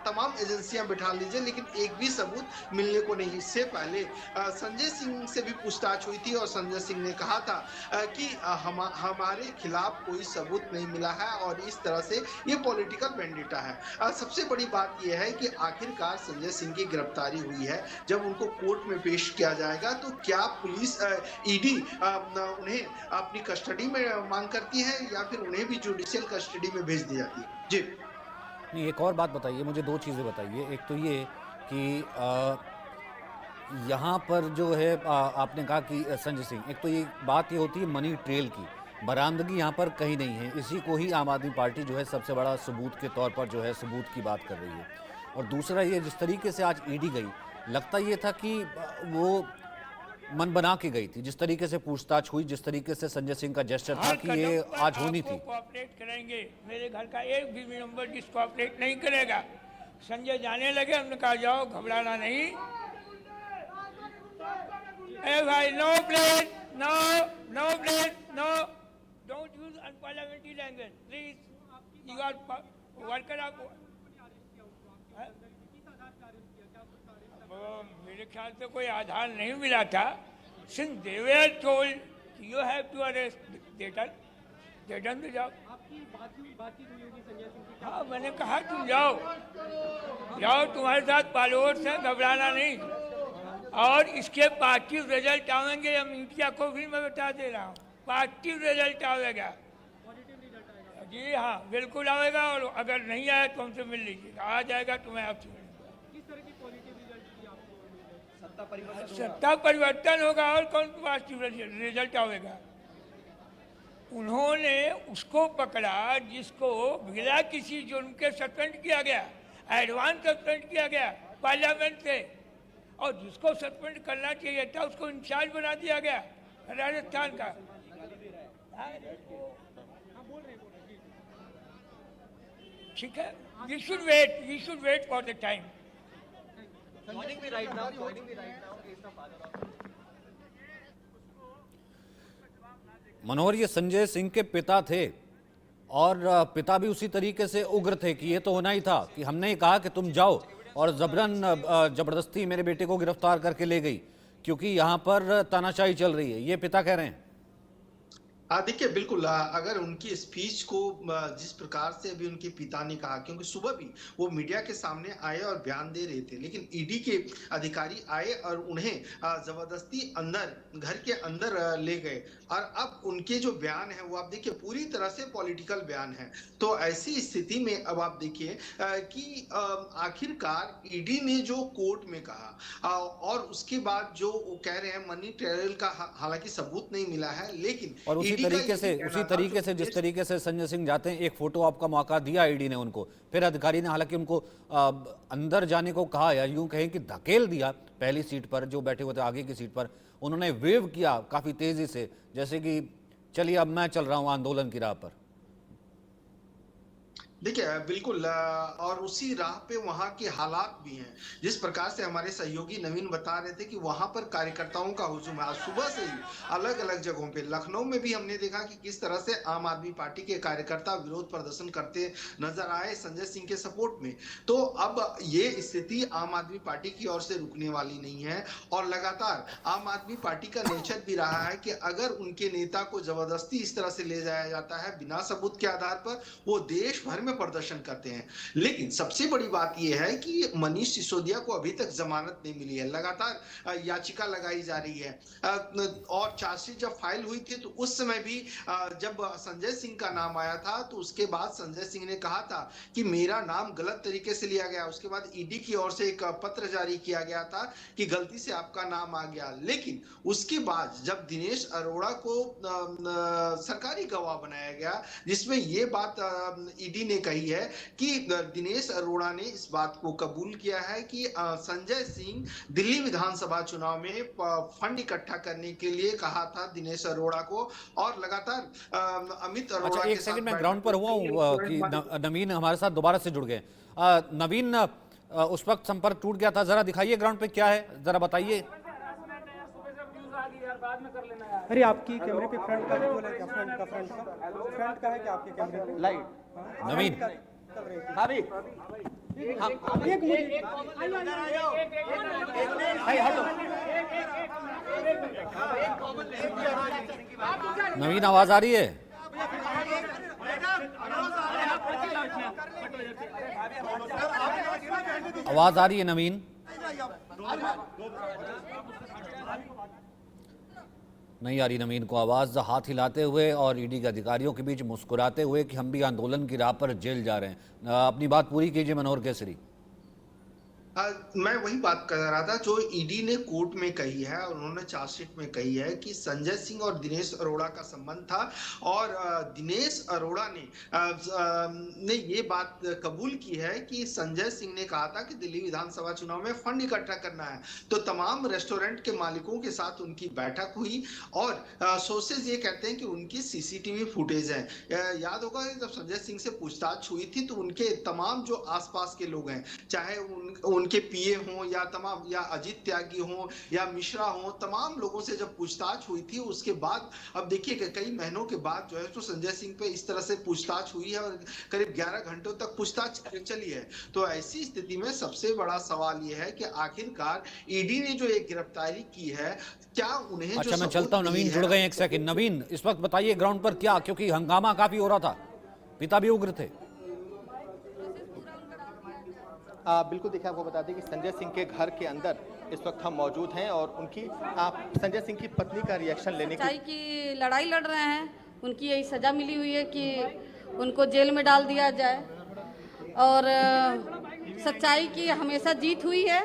तमाम एजेंसियां बिठा लीजिए, लेकिन एक भी सबूत मिलने को नहीं। इससे पहले संजय सिंह से भी पूछताछ हुई थी और संजय सिंह ने कहा था कि हमारे खिलाफ कोई सबूत नहीं मिला है और इस तरह से ये पॉलिटिकल वेंडेटा है। सबसे बड़ी बात यह है कि आखिरकार संजय सिंह की गिरफ्तारी हुई है। जब उनको कोर्ट में पेश किया जाएगा तो क्या पुलिस, ईडी उन्हें अपनी कस्टडी में मांग करती है या फिर उन्हें भी जुडिशियल कस्टडी में भेज दी जाती है? जी नहीं, एक और बात बताइए मुझे, दो चीज़ें बताइए। एक तो ये कि यहाँ पर जो है आपने कहा कि संजय सिंह, एक तो ये बात ये होती है मनी ट्रेल की, बरामदगी यहाँ पर कहीं नहीं है। इसी को ही आम आदमी पार्टी जो है सबसे बड़ा सबूत के तौर पर जो है सबूत की बात कर रही है। और दूसरा ये जिस तरीके से आज ईडी गई, लगता ये था कि वो मन बना के गई थी। जिस तरीके से पूछताछ हुई, जिस तरीके से संजय सिंह का जेस्चर था कि ये आज होनी थी। कोऑपरेट करेंगे, मेरे घर का एक भी मेंबर डिसकोऑपरेट नहीं करेगा। संजय जाने लगे, हमने कहा जाओ, घबराना नहीं। ए भाई, no plate, no, no plate, no, don't use unparliamentary language please. You are worker of, मेरे ख्याल से कोई आधार नहीं मिला था। Since they were told you have to arrest, they done the job. हाँ, मैंने कहा तुम जाओ, जाओ, तुम्हारे साथ फॉलोअर्स हैं, घबराना नहीं। और इसके पार्टिव रिजल्ट आएंगे, या मीडिया को भी मैं बता दे रहा हूँ, पार्टिव रिजल्ट आएगा। जी हाँ, बिल्कुल आएगा। और अगर नहीं आया तो हमसे मिल लीजिएगा, आ जाएगा तो मैं आपसे मिलूंगा। सत्ता परिवर्तन होगा और कौन पॉजिटिव रिजल्ट आएगा। उन्होंने उसको पकड़ा जिसको बिना किसी जुर्म के सस्पेंड किया गया, एडवांस सस्पेंड किया गया पार्लियामेंट से, और जिसको सस्पेंड करना चाहिए था उसको इंचार्ज बना दिया गया राजस्थान का। ठीक है, we should wait for the time. Manohar, ये संजय सिंह के पिता थे और पिता भी उसी तरीके से उग्र थे कि ये तो होना ही था कि हमने ही कहा कि तुम जाओ, और जबरदस्ती मेरे बेटे को गिरफ्तार करके ले गई क्योंकि यहाँ पर तानाशाही चल रही है, ये पिता कह रहे हैं। देखिए, बिल्कुल अगर उनकी स्पीच को जिस प्रकार से अभी उनके पिता ने कहा, क्योंकि सुबह भी वो मीडिया के सामने आए और बयान दे रहे थे, लेकिन ईडी के अधिकारी आए और उन्हें जबरदस्ती घर के अंदर ले गए। और अब उनके जो बयान है वो आप देखिए पूरी तरह से पॉलिटिकल बयान है। तो ऐसी स्थिति में अब आप देखिए कि आखिरकार ईडी ने जो कोर्ट में कहा और उसके बाद जो वो कह रहे हैं मनी ट्रेल का हालांकि सबूत नहीं मिला है, लेकिन और उसी तरीके से जिस तरीके से संजय सिंह जाते हैं, एक फोटो आपका मौका दिया ईडी ने उनको, फिर अधिकारी ने हालांकि उनको अंदर जाने को कहा, या यूं कहें कि धकेल दिया पहली सीट पर जो बैठे हुए थे, आगे की सीट पर उन्होंने वेव किया काफी तेजी से, जैसे कि चलिए अब मैं चल रहा हूं आंदोलन की राह पर। देखिए, बिल्कुल और उसी राह पे वहां के हालात भी हैं। जिस प्रकार से हमारे सहयोगी नवीन बता रहे थे कि वहां पर कार्यकर्ताओं का हुजूम है। आज सुबह से ही अलग अलग जगहों पे, लखनऊ में भी हमने देखा कि किस तरह से आम आदमी पार्टी के कार्यकर्ता विरोध प्रदर्शन करते नजर आए संजय सिंह के सपोर्ट में। तो अब ये स्थिति आम आदमी पार्टी की ओर से रुकने वाली नहीं है, और लगातार आम आदमी पार्टी का नेचर भी रहा है कि अगर उनके नेता को जबरदस्ती इस तरह से ले जाया जाता है बिना सबूत के आधार पर, वो देश भर में प्रदर्शन करते हैं। लेकिन सबसे बड़ी बात यह है कि मनीष सिसोदिया को अभी तक जमानत नहीं मिली है। लगातार याचिका लगाई जा रही है, और चार्जशीट जब फाइल हुई थी तो उस समय भी जब संजय सिंह का नाम आया था तो उसके बाद संजय सिंह ने कहा था कि मेरा नाम गलत तरीके से लिया गया। उसके बाद ईडी की ओर से एक पत्र जारी किया गया था कि गलती से आपका नाम आ गया। लेकिन उसके बाद जब दिनेश अरोड़ा को सरकारी गवाह बनाया गया, जिसमें यह बात ईडी ने कही है कि दिनेश अरोड़ा ने इस बात को कबूल किया है कि संजय सिंह दिल्ली विधानसभा चुनाव में फंड इकट्ठा करने के लिए कहा था दिनेश अरोड़ा को, और लगातार अमित अरोड़ा। अच्छा, एक सेकंड, मैं ग्राउंड पर हुआ हूँ कि नवीन हमारे साथ दोबारा से जुड़ गए। नवीन, उस वक्त संपर्क टूट गया था, जरा दिखाइए ग्राउंड पे क्या है, जरा बताइए। अरे आपकी कैमरे पे फ्रंट का बोला क्या? फ्रंट का है क्या आपके कैमरे पे? लाइट नवीन, नवीन आवाज आ रही है? आवाज आ रही है नवीन? नहीं आ रही नवीन को आवाज। हाथ हिलाते हुए और ईडी के अधिकारियों के बीच मुस्कुराते हुए कि हम भी आंदोलन की राह पर जेल जा रहे हैं। अपनी बात पूरी कीजिए मनोहर केसरी। मैं वही बात कर रहा था जो ईडी ने कोर्ट में कही है और उन्होंने चार्जशीट में कही है कि संजय सिंह और दिनेश अरोड़ा का संबंध था और दिनेश अरोड़ा ने ये बात कबूल की है कि संजय सिंह ने कहा था कि दिल्ली विधानसभा चुनाव में फंड इकट्ठा करना है। तो तमाम रेस्टोरेंट के मालिकों के साथ उनकी बैठक हुई और सोर्सेज ये कहते हैं कि उनकी सीसीटीवी फुटेज है। याद होगा जब संजय सिंह से पूछताछ हुई थी तो उनके तमाम जो आसपास के लोग हैं, चाहे उनके पीए हों या तमाम या अजीत त्यागी हों या मिश्रा हों, तमाम लोगों से जब पूछताछ हुई थी उसके बाद अब देखिए कई महीनों के बाद जो है तो संजय सिंह पे इस तरह से पूछताछ हुई है और करीब 11 घंटों तक पूछताछ चली है। तो ऐसी स्थिति में सबसे बड़ा सवाल यह है कि आखिरकार ईडी ने जो एक गिरफ्तारी की है, क्या उन्हें अच्छा, मैं चलता हूं, नवीन जुड़ गए, एक सेकंड। नवीन, इस वक्त बताइए ग्राउंड पर क्या, क्योंकि हंगामा काफी हो रहा था, पिता भी उग्र थे। बिल्कुल, देखिए आपको बता दें कि संजय सिंह के घर के अंदर इस वक्त हम मौजूद हैं और उनकी संजय सिंह की पत्नी का रिएक्शन लेने की लड़ाई लड़ रहे हैं। उनकी यही सजा मिली हुई है कि उनको जेल में डाल दिया जाए और सच्चाई की हमेशा जीत हुई है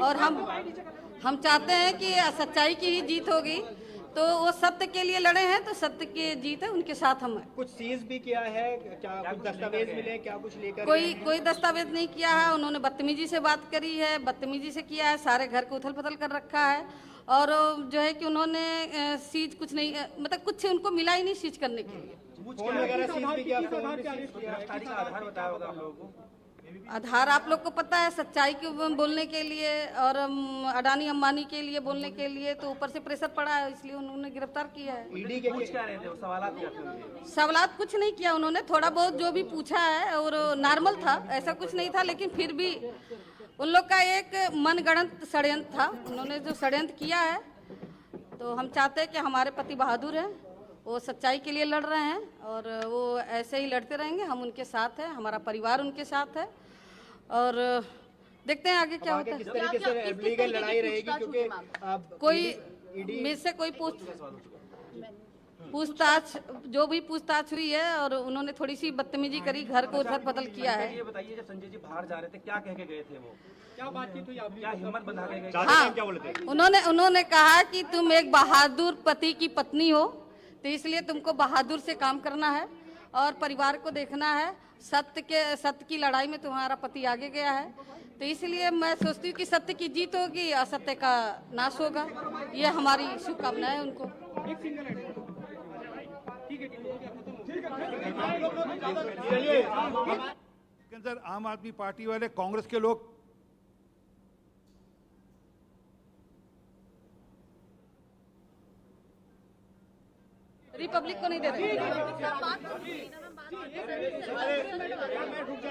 और हम चाहते हैं कि सच्चाई की ही जीत होगी। तो वो सत्य के लिए लड़े हैं तो सत्य की जीत है, उनके साथ हम हैं। कुछ सीज भी किया है क्या? कुछ दस्तावेज मिले क्या? कुछ लेकर कोई दस्तावेज नहीं किया है। उन्होंने बदतमीजी से बात करी है, बदतमीजी से किया है, सारे घर को उथल पुथल कर रखा है और जो है कि उन्होंने सीज कुछ नहीं, मतलब कुछ उनको मिला ही नहीं सीज करने के लिए। आधार आप लोग को पता है, सच्चाई के बोलने के लिए और अडानी अंबानी के लिए बोलने के लिए तो ऊपर से प्रेशर पड़ा है, इसलिए उन्होंने गिरफ्तार किया है। ईडी के कुछ क्या रहे थे सवालात कुछ नहीं किया उन्होंने, थोड़ा बहुत जो भी पूछा है और नॉर्मल था, ऐसा कुछ नहीं था, लेकिन फिर भी उन लोग का एक मनगढ़ंत षड्यंत्र था। उन्होंने जो षड्यंत्र किया है तो हम चाहते हैं कि हमारे पति बहादुर हैं, वो सच्चाई के लिए लड़ रहे हैं और वो ऐसे ही लड़ते रहेंगे। हम उनके साथ हैं, हमारा परिवार उनके साथ है और देखते हैं आगे क्या होता है। किस तरीके से लीगल लड़ाई रहेगी, क्योंकि कोई मेरे से कोई पूछताछ जो भी पूछताछ हुई है और उन्होंने थोड़ी सी बदतमीजी करी, घर को उथल पुथल किया है। ये बताइए, जब संजय जी बाहर जा रहे थे क्या कह के गए थे, वो क्या बातचीत हुई, क्या हिम्मत बंधा के गए? हाँ, क्या बोले थे? उन्होंने कहा कि तुम एक बहादुर पति की पत्नी हो तो इसलिए तुमको बहादुर से काम करना है और परिवार को देखना है। सत्य की लड़ाई में तुम्हारा पति आगे गया है तो इसलिए मैं सोचती हूँ कि सत्य की जीत होगी, असत्य का नाश होगा। ये हमारी शुभकामना है उनको। अंदर आम आदमी पार्टी वाले, कांग्रेस के लोग रिपब्लिक को नहीं देते,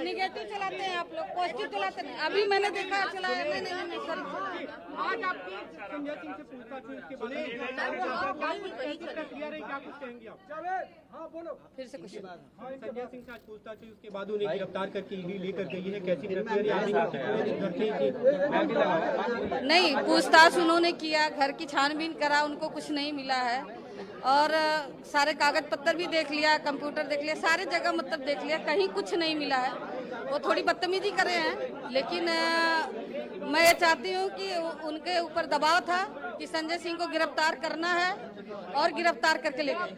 निगेटिव चलाते हैं आप लोग, पॉजिटिव चलाते हैं। अभी मैंने देखा चलाया, नहीं सॉरी। आज आपकी संजय सिंह से पूछताछ हुई, इसके बारे में प्रक्रिया रही, क्या कुछ कहेंगे आप? हाँ बोलो, फिर से कुछ। संजय सिंह से आज पूछताछ हुई, उसके बाद उन्हें गिरफ्तार करके ईडी लेकर गई है, कैसी प्रक्रिया? नहीं, पूछताछ उन्होंने किया, घर की छानबीन करा, उनको कुछ नहीं मिला है और सारे कागज पत्तर भी देख लिया, कंप्यूटर देख लिया, सारे जगह मतलब देख लिया, कहीं कुछ नहीं मिला है। वो थोड़ी बदतमीजी करे हैं, लेकिन मैं ये चाहती हूँ कि उनके ऊपर दबाव था कि संजय सिंह को गिरफ्तार करना है और गिरफ्तार करके ले गए।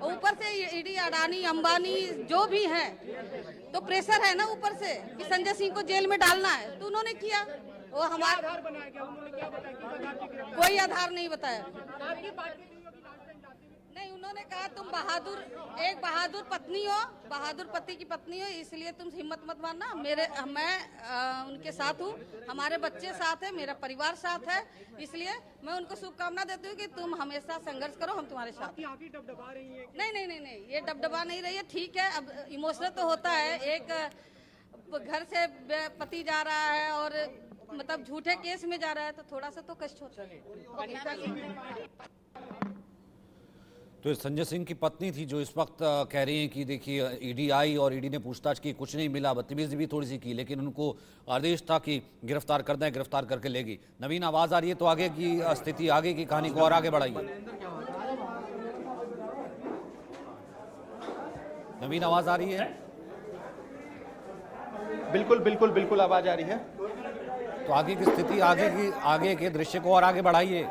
ऊपर से ईडी, अडानी, अंबानी जो भी हैं तो प्रेशर है ना ऊपर से कि संजय सिंह को जेल में डालना है, तो उन्होंने किया। वो हमारा कोई आधार नहीं बताया। नहीं, उन्होंने कहा तुम एक बहादुर पत्नी हो, बहादुर पति की पत्नी हो, इसलिए तुम हिम्मत मत मारना। मैं उनके साथ हूँ, हमारे बच्चे साथ हैं, मेरा परिवार साथ है, इसलिए मैं उनको शुभकामना देती हूँ कि तुम हमेशा संघर्ष करो, हम तुम्हारे साथ। डबडबा रही है? नहीं, ये डबडबा नहीं रही है, ठीक है। अब इमोशनल तो होता है, एक घर से पति जा रहा है और मतलब झूठे केस में जा रहा है तो थोड़ा सा तो कष्ट होता है। तो संजय सिंह की पत्नी थी जो इस वक्त कह रही हैं कि देखिए ईडी आई और ईडी ने पूछताछ की, कुछ नहीं मिला, बदतमीजी भी थोड़ी सी की, लेकिन उनको आदेश था कि गिरफ्तार कर दें, गिरफ्तार करके लेगी। नवीन, आवाज आ रही है तो आगे की स्थिति, आगे की कहानी को और आगे बढ़ाइए। नवीन, आवाज आ रही है? बिल्कुल बिल्कुल बिल्कुल आवाज आ रही है। तो आगे की स्थिति, आगे के दृश्य को और आगे बढ़ाइए।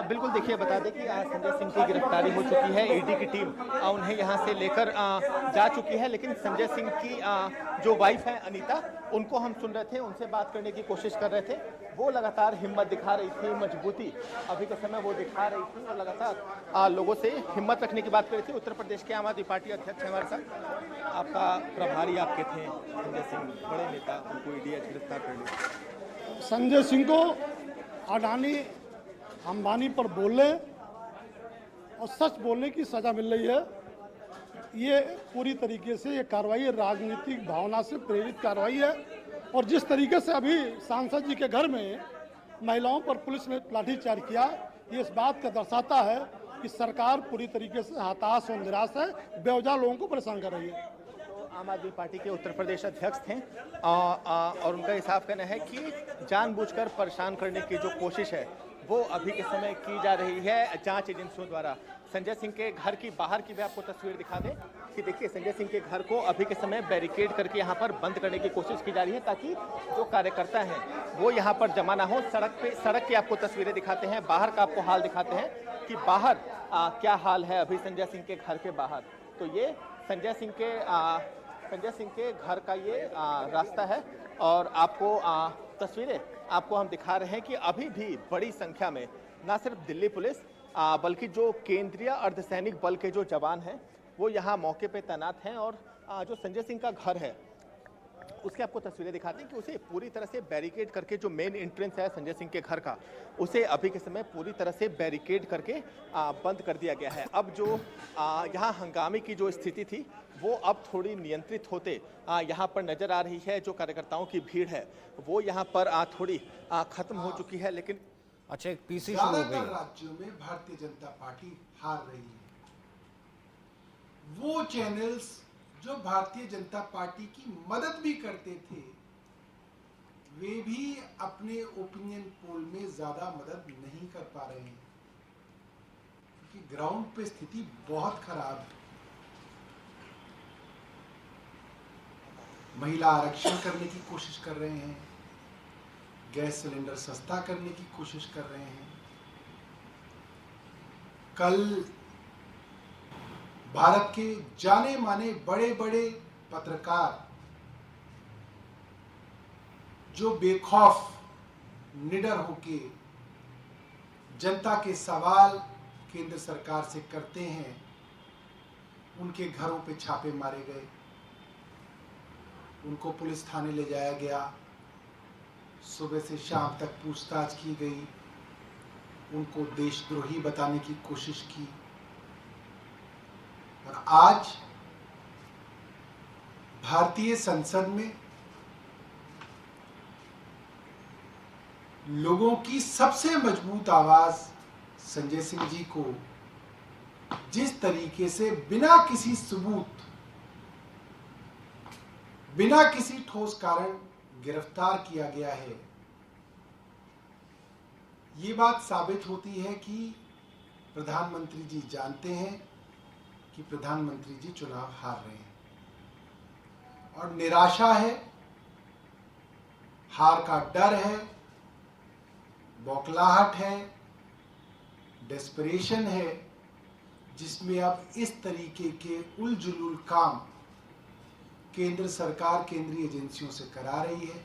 बिल्कुल देखिए, बता दें कि संजय सिंह की गिरफ्तारी हो चुकी है। ईडी की टीम उन्हें यहां से लेकर जा चुकी है, लेकिन संजय सिंह की जो वाइफ है अनीता, उनको हम सुन रहे थे, उनसे बात करने की कोशिश कर रहे थे। वो लगातार हिम्मत दिखा रही थी, मजबूती अभी के समय वो दिखा रही थी और लगातार लोगों से हिम्मत रखने की बात कर रही थी। उत्तर प्रदेश के आम आदमी पार्टी अध्यक्ष हैं हमारे साथ। आपका प्रभारी आपके थे संजय सिंह, बड़े नेता, उनको ईडी गिरफ्तार कर लिया। संजय सिंह को अडानी अंबानी पर बोलने और सच बोलने की सजा मिल रही है। ये पूरी तरीके से ये कार्रवाई राजनीतिक भावना से प्रेरित कार्रवाई है। और जिस तरीके से अभी सांसद जी के घर में महिलाओं पर पुलिस ने लाठीचार्ज किया, ये इस बात का दर्शाता है कि सरकार पूरी तरीके से हताश और निराश है, बेवजह लोगों को परेशान कर रही है। आम आदमी पार्टी के उत्तर प्रदेश अध्यक्ष थे और उनका ये साफ कहना है कि जानबूझकर परेशान करने की जो कोशिश है वो अभी के समय की जा रही है जांच एजेंसियों द्वारा। संजय सिंह के घर की बाहर की भी आपको तस्वीर दिखा दें कि देखिए, संजय सिंह के घर को अभी के समय बैरिकेड करके यहाँ पर बंद करने की कोशिश की जा रही है, ताकि जो कार्यकर्ता हैं वो यहाँ पर जमा ना हो। सड़क की आपको तस्वीरें दिखाते हैं, बाहर का आपको हाल दिखाते हैं कि बाहर क्या हाल है अभी संजय सिंह के घर के बाहर। तो ये संजय सिंह के घर का ये रास्ता है और आपको तस्वीरें आपको हम दिखा रहे हैं कि अभी भी बड़ी संख्या में न सिर्फ दिल्ली पुलिस बल्कि जो केंद्रीय अर्धसैनिक बल के जो जवान हैं वो यहाँ मौके पे तैनात हैं। और जो संजय सिंह का घर है उसके आपको तस्वीरें दिखाते हैं कि उसे पूरी तरह से बैरिकेड करके, जो मेन एंट्रेंस है संजय सिंह के घर का, उसे अभी के समय पूरी तरह से बैरिकेड करके बंद कर दिया गया है। अब जो यहाँ हंगामे की जो स्थिति थी वो अब थोड़ी नियंत्रित होते यहाँ पर नजर आ रही है। जो कार्यकर्ताओं की भीड़ है वो यहाँ पर थोड़ी खत्म हो चुकी है। लेकिन अच्छा, एक पीसी शुरू हो गई। राज्यों में भारतीय जनता पार्टी हार रही है। वो चैनल्स जो भारतीय जनता पार्टी की मदद भी करते थे, वे भी अपने ओपिनियन पोल में ज्यादा मदद नहीं कर पा रहे हैं, क्योंकि ग्राउंड पे स्थिति बहुत खराब है। महिला आरक्षण करने की कोशिश कर रहे हैं, गैस सिलेंडर सस्ता करने की कोशिश कर रहे हैं। कल भारत के जाने माने बड़े बड़े पत्रकार जो बेखौफ निडर होके जनता के सवाल केंद्र सरकार से करते हैं, उनके घरों पे छापे मारे गए, उनको पुलिस थाने ले जाया गया, सुबह से शाम तक पूछताछ की गई, उनको देशद्रोही बताने की कोशिश की। और आज भारतीय संसद में लोगों की सबसे मजबूत आवाज संजय सिंह जी को जिस तरीके से बिना किसी सबूत, बिना किसी ठोस कारण गिरफ्तार किया गया है, ये बात साबित होती है कि प्रधानमंत्री जी जानते हैं कि प्रधानमंत्री जी चुनाव हार रहे हैं और निराशा है, हार का डर है, बौखलाहट है, डेस्परेशन है, जिसमें अब इस तरीके के उलझुल काम केंद्र सरकार केंद्रीय एजेंसियों से करा रही है।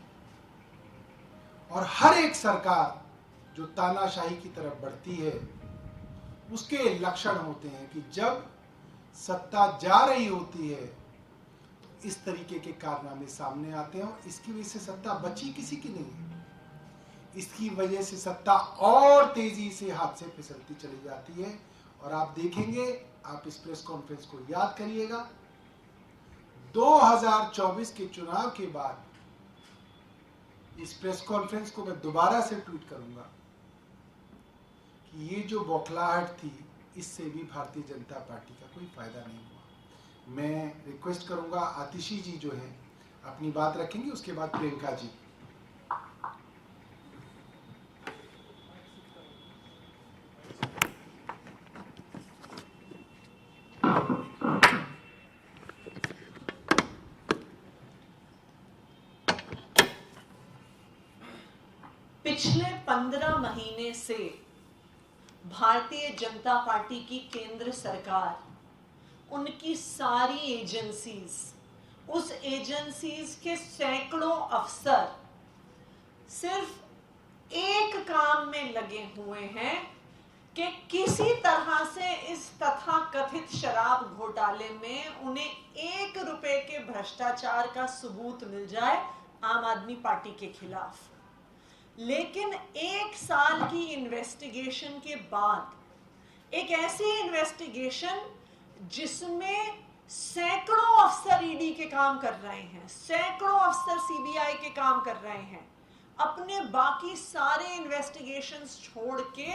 और हर एक सरकार जो तानाशाही की तरफ बढ़ती है उसके लक्षण होते हैं कि जब सत्ता जा रही होती है तो इस तरीके के कारनामे सामने आते हैं। और इसकी वजह से सत्ता बची किसी की नहीं है, इसकी वजह से सत्ता और तेजी से हाथ से फिसलती चली जाती है। और आप देखेंगे, आप इस प्रेस कॉन्फ्रेंस को याद करिएगा, 2024 के चुनाव के बाद इस प्रेस कॉन्फ्रेंस को मैं दोबारा से ट्वीट करूंगा कि ये जो बौखलाहट थी, इससे भी भारतीय जनता पार्टी का कोई फायदा नहीं हुआ। मैं रिक्वेस्ट करूंगा, आतिशी जी जो है अपनी बात रखेंगे, उसके बाद प्रियंका जी। 15 महीने से भारतीय जनता पार्टी की केंद्र सरकार, उनकी सारी एजेंसीज, उस एजेंसीज के सैकड़ों अफसर सिर्फ एक काम में लगे हुए हैं कि किसी तरह से इस तथाकथित शराब घोटाले में उन्हें 1 रुपए के भ्रष्टाचार का सबूत मिल जाए आम आदमी पार्टी के खिलाफ। लेकिन 1 साल की इन्वेस्टिगेशन के बाद, एक ऐसी इन्वेस्टिगेशन जिसमें सैकड़ों अफसर ईडी के काम कर रहे हैं, सैकड़ों अफसर सीबीआई के काम कर रहे हैं, अपने बाकी सारे इन्वेस्टिगेशंस छोड़ के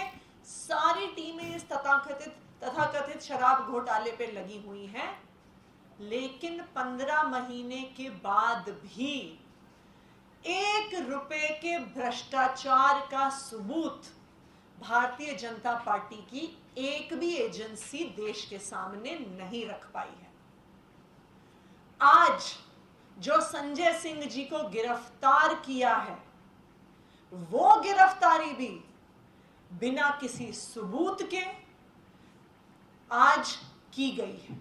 सारी टीमें इस तथाकथित शराब घोटाले पे लगी हुई हैं। लेकिन 15 महीने के बाद भी 1 रुपए के भ्रष्टाचार का सबूत भारतीय जनता पार्टी की एक भी एजेंसी देश के सामने नहीं रख पाई है। आज जो संजय सिंह जी को गिरफ्तार किया है, वो गिरफ्तारी भी बिना किसी सबूत के आज की गई है।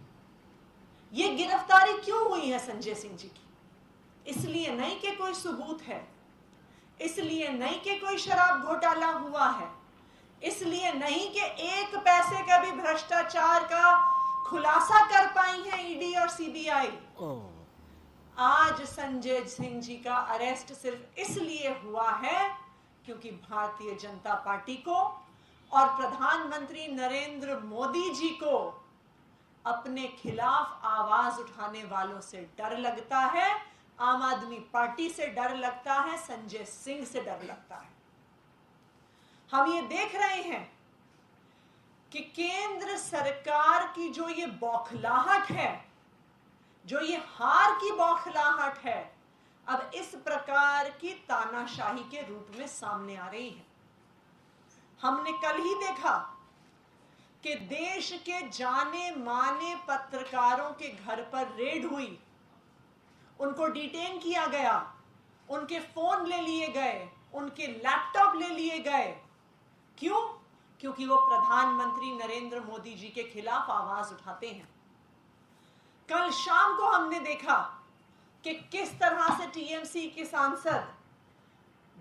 ये गिरफ्तारी क्यों हुई है संजय सिंह जी की? इसलिए नहीं कि कोई सबूत है, इसलिए नहीं कि कोई शराब घोटाला हुआ है, इसलिए नहीं कि 1 पैसे का भी भ्रष्टाचार का खुलासा कर पाई है ईडी और सीबीआई। आज संजय सिंह जी का अरेस्ट सिर्फ इसलिए हुआ है क्योंकि भारतीय जनता पार्टी को और प्रधानमंत्री नरेंद्र मोदी जी को अपने खिलाफ आवाज उठाने वालों से डर लगता है, आम आदमी पार्टी से डर लगता है, संजय सिंह से डर लगता है। हम ये देख रहे हैं कि केंद्र सरकार की जो ये बौखलाहट है, जो ये हार की बौखलाहट है, अब इस प्रकार की तानाशाही के रूप में सामने आ रही है। हमने कल ही देखा कि देश के जाने माने पत्रकारों के घर पर रेड हुई, उनको डिटेन किया गया, उनके फोन ले लिए गए, उनके लैपटॉप ले लिए गए। क्यों? क्योंकि वो प्रधानमंत्री नरेंद्र मोदी जी के खिलाफ आवाज उठाते हैं। कल शाम को हमने देखा कि किस तरह से टीएमसी के सांसद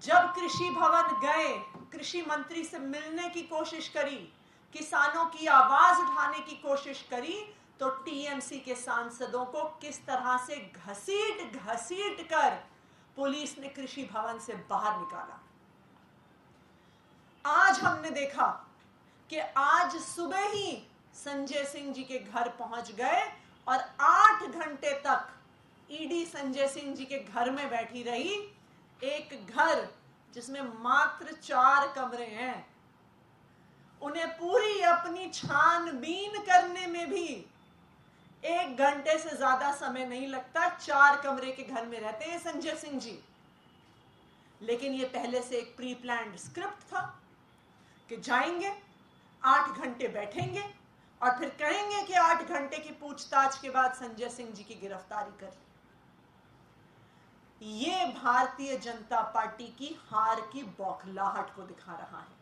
जब कृषि भवन गए, कृषि मंत्री से मिलने की कोशिश करी, किसानों की आवाज उठाने की कोशिश करी, तो टीएमसी के सांसदों को किस तरह से घसीट घसीट कर पुलिस ने कृषि भवन से बाहर निकाला। आज हमने देखा कि आज सुबह ही संजय सिंह जी के घर पहुंच गए और 8 घंटे तक ईडी संजय सिंह जी के घर में बैठी रही। एक घर जिसमें मात्र 4 कमरे हैं, उन्हें पूरी अपनी छानबीन करने में भी 1 घंटे से ज्यादा समय नहीं लगता। 4 कमरे के घर में रहते हैं संजय सिंह जी। लेकिन ये पहले से एक प्री प्लान्ड स्क्रिप्ट था कि जाएंगे, 8 घंटे बैठेंगे और फिर कहेंगे कि 8 घंटे की पूछताछ के बाद संजय सिंह जी की गिरफ्तारी कर। ये भारतीय जनता पार्टी की हार की बौखलाहट को दिखा रहा है।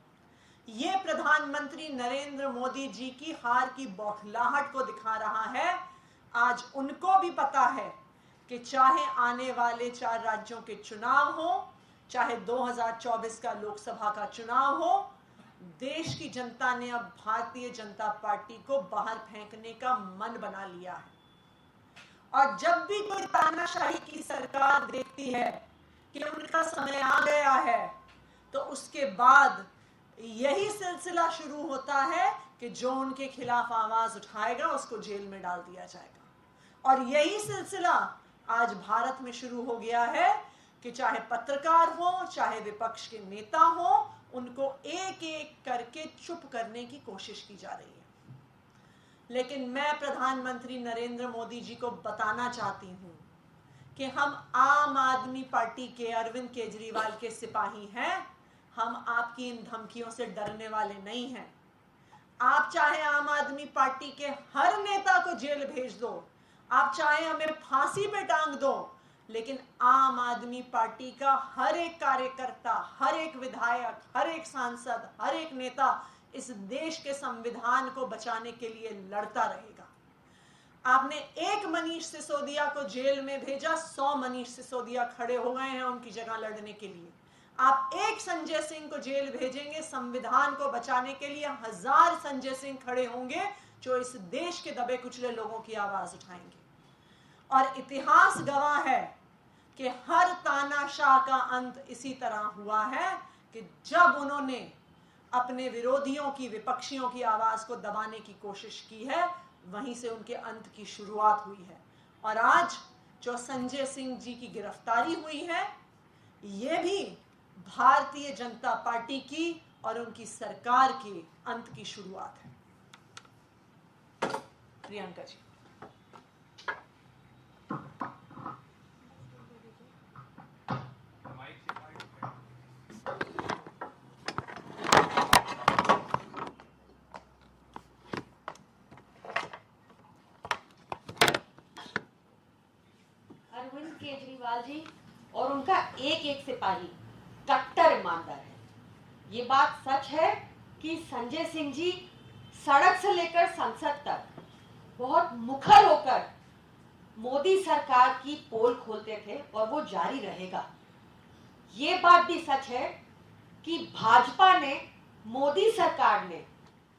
ये प्रधानमंत्री नरेंद्र मोदी जी की हार की बौखलाहट को दिखा रहा है। आज उनको भी पता है कि चाहे आने वाले 4 राज्यों के चुनाव हो, चाहे 2024 का लोकसभा का चुनाव हो, देश की जनता ने अब भारतीय जनता पार्टी को बाहर फेंकने का मन बना लिया है। और जब भी कोई तानाशाही की सरकार देखती है कि उनका समय आ गया है, तो उसके बाद यही सिलसिला शुरू होता है कि जो उनके खिलाफ आवाज उठाएगा उसको जेल में डाल दिया जाएगा। और यही सिलसिला आज भारत में शुरू हो गया है कि चाहे पत्रकार हो, चाहे विपक्ष के नेता हो, उनको एक एक करके चुप करने की कोशिश की जा रही है। लेकिन मैं प्रधानमंत्री नरेंद्र मोदी जी को बताना चाहती हूं कि हम आम आदमी पार्टी के अरविंद केजरीवाल के सिपाही हैं। हम आपकी इन धमकियों से डरने वाले नहीं हैं। आप चाहे आम आदमी पार्टी के हर नेता को जेल भेज दो, आप चाहे हमें फांसी पे टांग दो, लेकिन आम आदमी पार्टी का हर एक कार्यकर्ता, हर एक विधायक, हर एक सांसद, हर एक नेता इस देश के संविधान को बचाने के लिए लड़ता रहेगा। आपने एक मनीष सिसोदिया को जेल में भेजा, 100 मनीष सिसोदिया खड़े हो गए हैं उनकी जगह लड़ने के लिए। आप एक संजय सिंह को जेल भेजेंगे संविधान को बचाने के लिए, 1000 संजय सिंह खड़े होंगे जो इस देश के दबे कुचले लोगों की आवाज उठाएंगे। और इतिहास गवाह है कि हर तानाशाह का अंत इसी तरह हुआ है कि जब उन्होंने अपने विरोधियों की, विपक्षियों की आवाज को दबाने की कोशिश की है, वहीं से उनके अंत की शुरुआत हुई है। और आज जो संजय सिंह जी की गिरफ्तारी हुई है, ये भी भारतीय जनता पार्टी की और उनकी सरकार के अंत की शुरुआत है। प्रियंका जी। अरविंद केजरीवाल जी और उनका एक एक सिपाही कट्टर ईमानदार है। ये बात सच है कि संजय सिंह जी सड़क से लेकर संसद तक बहुत मुखर होकर मोदी सरकार की पोल खोलते थे और वो जारी रहेगा। ये बात भी सच है कि भाजपा ने, मोदी सरकार ने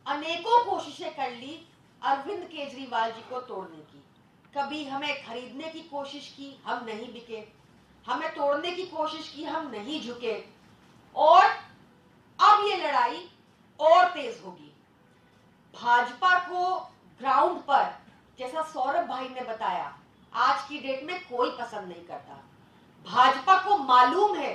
अनेकों कोशिशें कर ली अरविंद केजरीवाल जी को तोड़ने की। कभी हमें खरीदने की कोशिश की, हम नहीं बिके, हमें तोड़ने की कोशिश की, हम नहीं झुके। और अब ये लड़ाई और तेज होगी। भाजपा को ग्राउंड पर, जैसा सौरभ भाई ने बताया, आज की डेट में कोई पसंद नहीं करता। भाजपा को मालूम है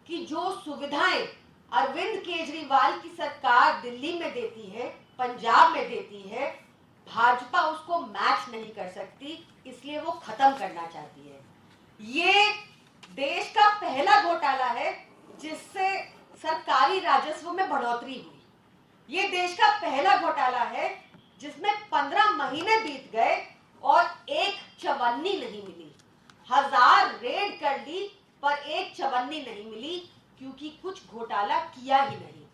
कि जो सुविधाएं अरविंद केजरीवाल की सरकार दिल्ली में देती है, पंजाब में देती है, भाजपा उसको मैच नहीं कर सकती, इसलिए वो खत्म करना चाहती है। ये देश का पहला घोटाला है जिससे सरकारी राजस्व में बढ़ोतरी हुई। ये देश का पहला घोटाला है जिसमें 15 महीने बीत गए और एक चवन्नी नहीं मिली। 1000 रेड कर ली पर एक चवन्नी नहीं मिली, क्योंकि कुछ घोटाला किया ही नहीं।